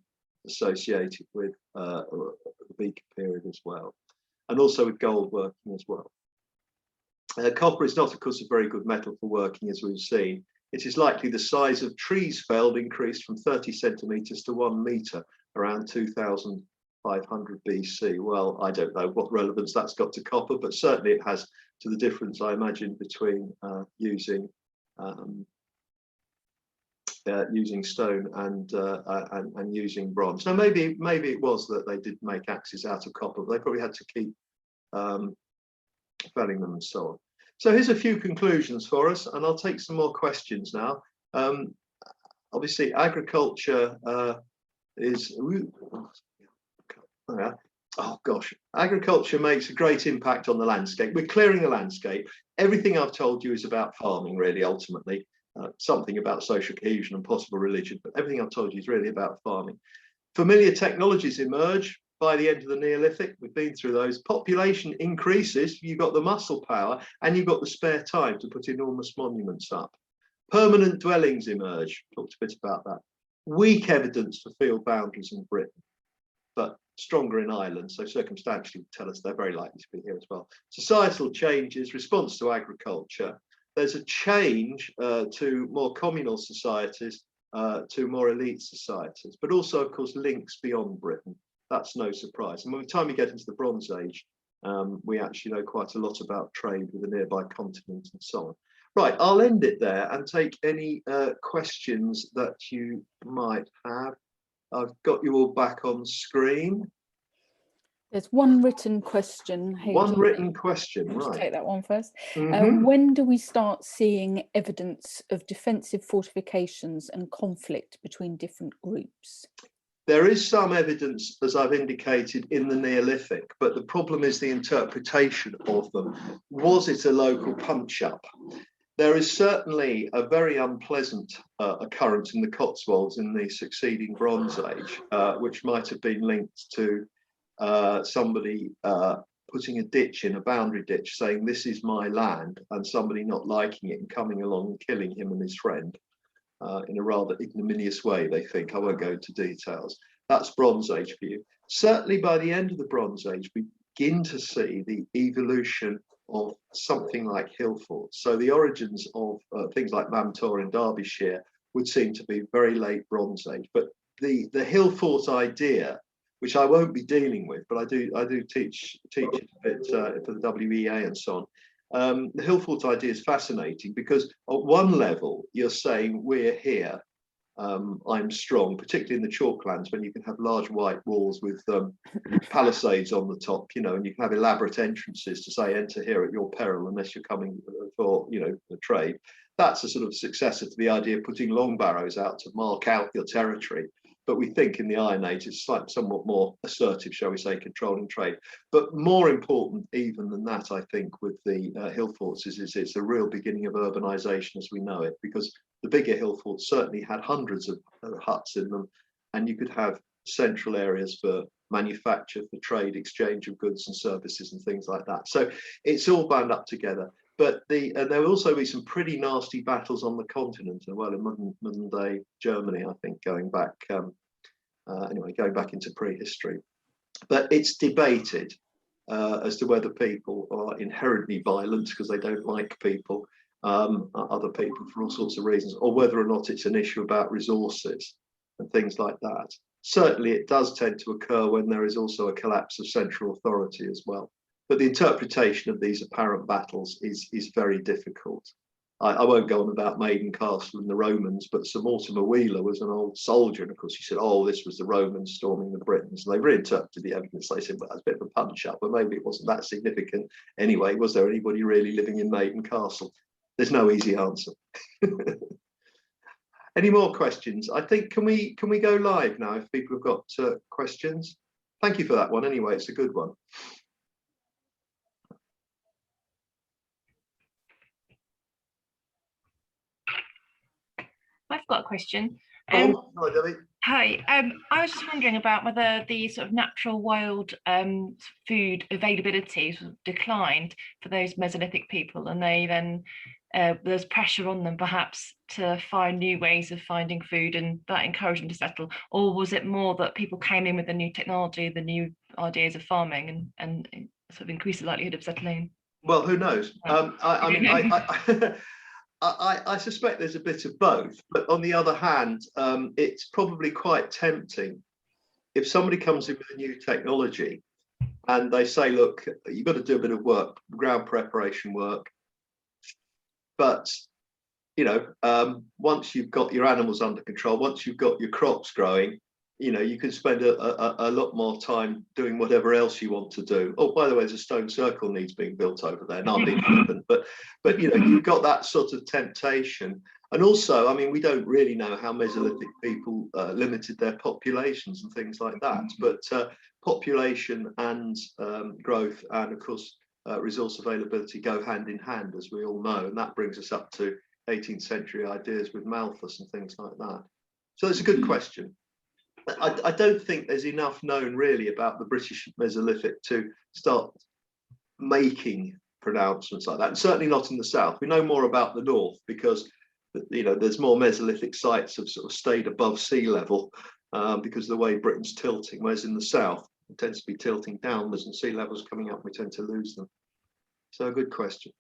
associated with the Beaker period as well, and also with gold working as well. Copper is not, of course, a very good metal for working, as we've seen. It is likely the size of trees felled increased from 30 centimetres to 1 metre around 2500 BC. Well, I don't know what relevance that's got to copper, but certainly it has to the difference, I imagine, between using stone and using bronze. Now, maybe it was that they did make axes out of copper, but they probably had to keep felling them and so on. So here's a few conclusions for us, and I'll take some more questions now. Obviously, agriculture is, oh gosh, agriculture makes a great impact on the landscape. We're clearing the landscape. Everything I've told you is about farming, really, ultimately. Something about social cohesion and possible religion, but everything I've told you is really about farming. Familiar technologies emerge by the end of the Neolithic. We've been through those. Population increases, you've got the muscle power, and you've got the spare time to put enormous monuments up. Permanent dwellings emerge, talked a bit about that. Weak evidence for field boundaries in Britain, but stronger in Ireland, so circumstantially tell us they're very likely to be here as well. Societal changes, response to agriculture. There's a change to more communal societies, to more elite societies, but also, of course, links beyond Britain. That's no surprise. And by the time we get into the Bronze Age, we actually know quite a lot about trade with the nearby continent and so on. Right, I'll end it there and take any questions that you might have. I've got you all back on screen. There's one written question. One written question, right. right. Take that one first. When do we start seeing evidence of defensive fortifications and conflict between different groups? There is some evidence, as I've indicated, in the Neolithic, but the problem is the interpretation of them. Was it a local punch-up? There is certainly a very unpleasant occurrence in the Cotswolds in the succeeding Bronze Age, which might have been linked to somebody putting a ditch in, a boundary ditch, saying this is my land, and somebody not liking it and coming along and killing him and his friend in a rather ignominious way, they think. I won't go into details. That's Bronze Age for you. Certainly by the end of the Bronze Age, we begin to see the evolution of something like hill forts. So the origins of things like Mamtor in Derbyshire would seem to be very late Bronze Age. But the hill fort idea, which I won't be dealing with, but I do teach it a bit for the WEA and so on. The hill fort idea is fascinating because at one level you're saying we're here, I'm strong, particularly in the chalklands when you can have large white walls with palisades on the top, you know, and you can have elaborate entrances to say enter here at your peril unless you're coming for, you know, the trade. That's a sort of successor to the idea of putting long barrows out to mark out your territory. But we think in the Iron Age it's somewhat more assertive, shall we say, controlling trade. But more important even than that, I think, with the hill forts is it's a real beginning of urbanization as we know it, because the bigger hill forts certainly had hundreds of huts in them, and you could have central areas for manufacture, for trade, exchange of goods and services and things like that. So it's all bound up together. But there will also be some pretty nasty battles on the continent, and well, in modern day Germany, I think, going back going back into prehistory. But it's debated as to whether people are inherently violent because they don't like people, other people for all sorts of reasons, or whether or not it's an issue about resources and things like that. Certainly, it does tend to occur when there is also a collapse of central authority as well. But the interpretation of these apparent battles is very difficult. I won't go on about Maiden Castle and the Romans, but Sir Mortimer Wheeler was an old soldier, and of course he said, oh, this was the Romans storming the Britons. And they reinterpreted the evidence. They said, well, that's a bit of a punch up, but maybe it wasn't that significant. Anyway, was there anybody really living in Maiden Castle? There's no easy answer. Any more questions? I think, can we go live now if people have got questions? Thank you for that one. Anyway, it's a good one. I've got a question. Hi, Debbie. Hi, I was just wondering about whether the sort of natural wild food availability sort of declined for those Mesolithic people, and they then there's pressure on them perhaps to find new ways of finding food, and that encouraged them to settle, or was it more that people came in with the new technology, the new ideas of farming, and sort of increased the likelihood of settling? Well, who knows? I mean, I suspect there's a bit of both, but on the other hand, it's probably quite tempting if somebody comes in with a new technology and they say, look, you've got to do a bit of work, ground preparation work, but you know, once you've got your animals under control, once you've got your crops growing, you know, you can spend a lot more time doing whatever else you want to do. Oh, by the way, there's a stone circle needs being built over there. Not being flippant, but you know, you've got that sort of temptation. And also, I mean, we don't really know how Mesolithic people limited their populations and things like that. But population and growth, and of course, resource availability go hand in hand, as we all know. And that brings us up to 18th century ideas with Malthus and things like that. So it's a good question. I don't think there's enough known really about the British Mesolithic to start making pronouncements like that, and certainly not in the south. We know more about the north because, you know, there's more Mesolithic sites have sort of stayed above sea level because of the way Britain's tilting, whereas in the south it tends to be tilting downwards and sea levels coming up, we tend to lose them. So a good question.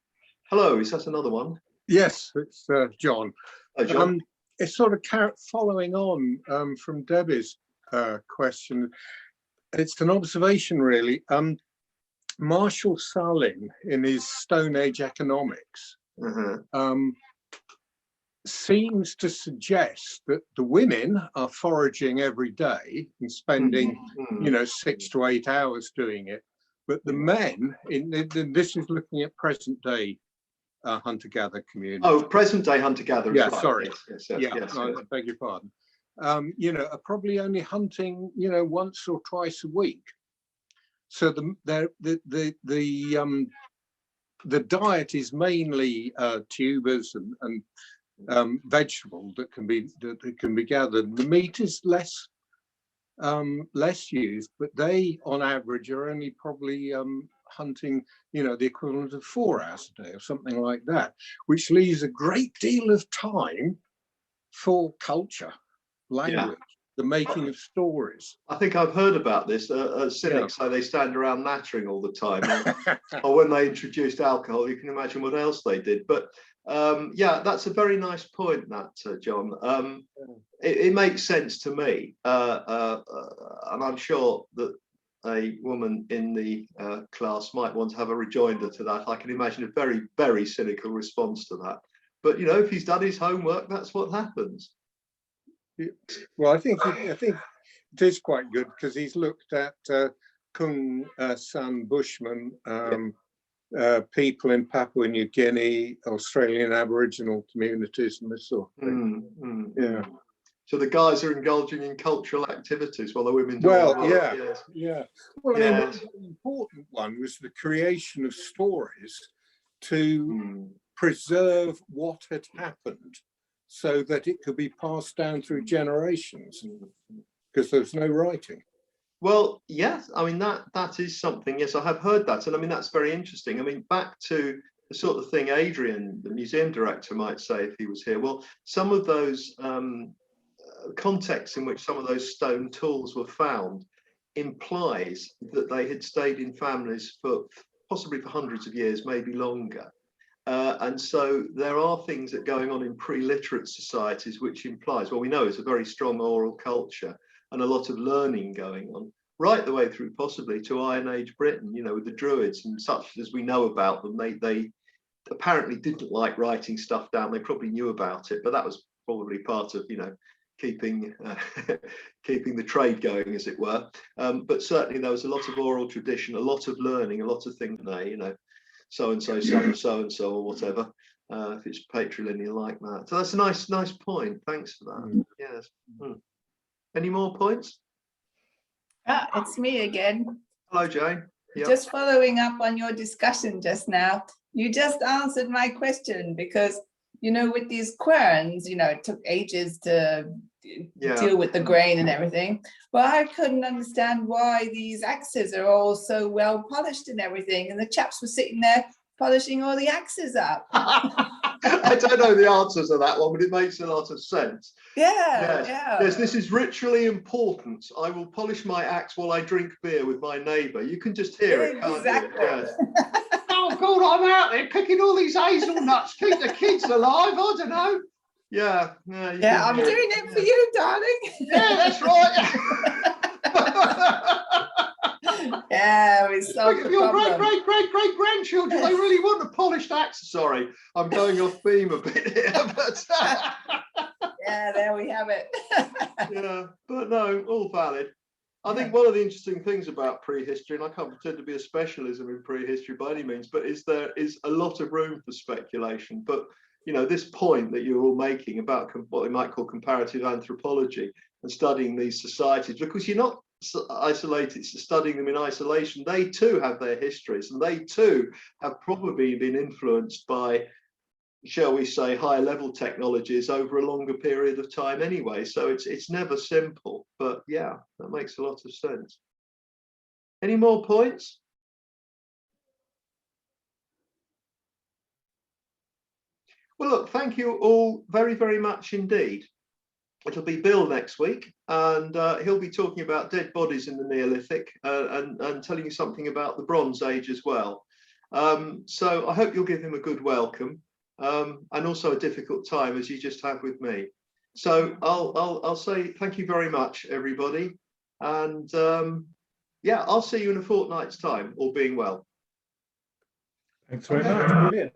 Hello, is that another one? Yes, it's John. Oh, John. It's sort of following on from Debbie's question. It's an observation, really. Marshall Salin, in his Stone Age Economics, seems to suggest that the women are foraging every day and spending, you know, 6 to 8 hours doing it, but the men, this is looking at present day hunter-gatherer community. Oh, present day hunter-gatherer. Yeah, right. sorry. Yes, I beg your pardon. You know, are probably only hunting, you know, once or twice a week. So the diet is mainly tubers and vegetable that can be gathered. The meat is less used, but they, on average, are only probably hunting, you know, the equivalent of 4 hours a day or something like that, which leaves a great deal of time for culture, language, the making of stories. I think I've heard about this. Cynics say they stand around nattering all the time, or when they introduced alcohol, you can imagine what else they did. But yeah, that's a very nice point, that John. It makes sense to me, and I'm sure that a woman in the class might want to have a rejoinder to that. I can imagine a very, very cynical response to that. But you know, if he's done his homework, that's what happens. Well, I think it is quite good because he's looked at Kung San Bushmen, people in Papua New Guinea, Australian Aboriginal communities, and this sort of thing. Yeah. So the guys are indulging in cultural activities while the women do. Well, yes. Yeah. Well, I mean, the important one was the creation of stories to preserve what had happened, so that it could be passed down through generations, because there's no writing. Well, yes, I mean, that is something, yes, I have heard that. And I mean, that's very interesting. I mean, back to the sort of thing Adrian, the museum director, might say if he was here. Well, some of those contexts in which some of those stone tools were found implies that they had stayed in families for possibly for hundreds of years, maybe longer. And so there are things that are going on in pre-literate societies, which implies, well, we know it's a very strong oral culture and a lot of learning going on, right the way through possibly to Iron Age Britain, you know, with the Druids and such as we know about them. They apparently didn't like writing stuff down. They probably knew about it, but that was probably part of, keeping keeping the trade going, as it were. But certainly there was a lot of oral tradition, a lot of learning, a lot of things, so and so, son of so and so, or whatever. If it's patrilineal like that. So that's a nice point. Thanks for that. Yes. Any more points? It's me again. Hello, Jane. Yep. Just following up on your discussion just now, you just answered my question, because with these querns, it took ages to deal with the grain and everything. But I couldn't understand why these axes are all so well polished and everything, and the chaps were sitting there polishing all the axes up. I don't know the answer to that one, but it makes a lot of sense. Yes, this is ritually important. I will polish my axe while I drink beer with my neighbour. You can just hear it, can't you? Yes. Oh God, I'm out there picking all these hazelnuts, keep the kids alive. I don't know. Yeah, I'm doing it for you, darling. Yeah, that's right. Yeah, we solved the your problem. great grandchildren, they really want a polished axe. Sorry, I'm going off theme a bit here, but yeah, there we have it. Yeah, but no, all valid. I think one of the interesting things about prehistory, and I can't pretend to be a specialism in prehistory by any means, but there is a lot of room for speculation. But this point that you're all making about what they might call comparative anthropology and studying these societies, because you're not isolated, studying them in isolation. They too have their histories, and they too have probably been influenced by, shall we say, higher level technologies over a longer period of time anyway. So it's never simple, but yeah, that makes a lot of sense. Any more points? Well, look, thank you all very, very much indeed. It'll be Bill next week, and he'll be talking about dead bodies in the Neolithic and telling you something about the Bronze Age as well. So I hope you'll give him a good welcome, and also a difficult time, as you just have with me. So I'll say thank you very much, everybody, and yeah, I'll see you in a fortnight's time, all being well. Thanks very much. Brilliant.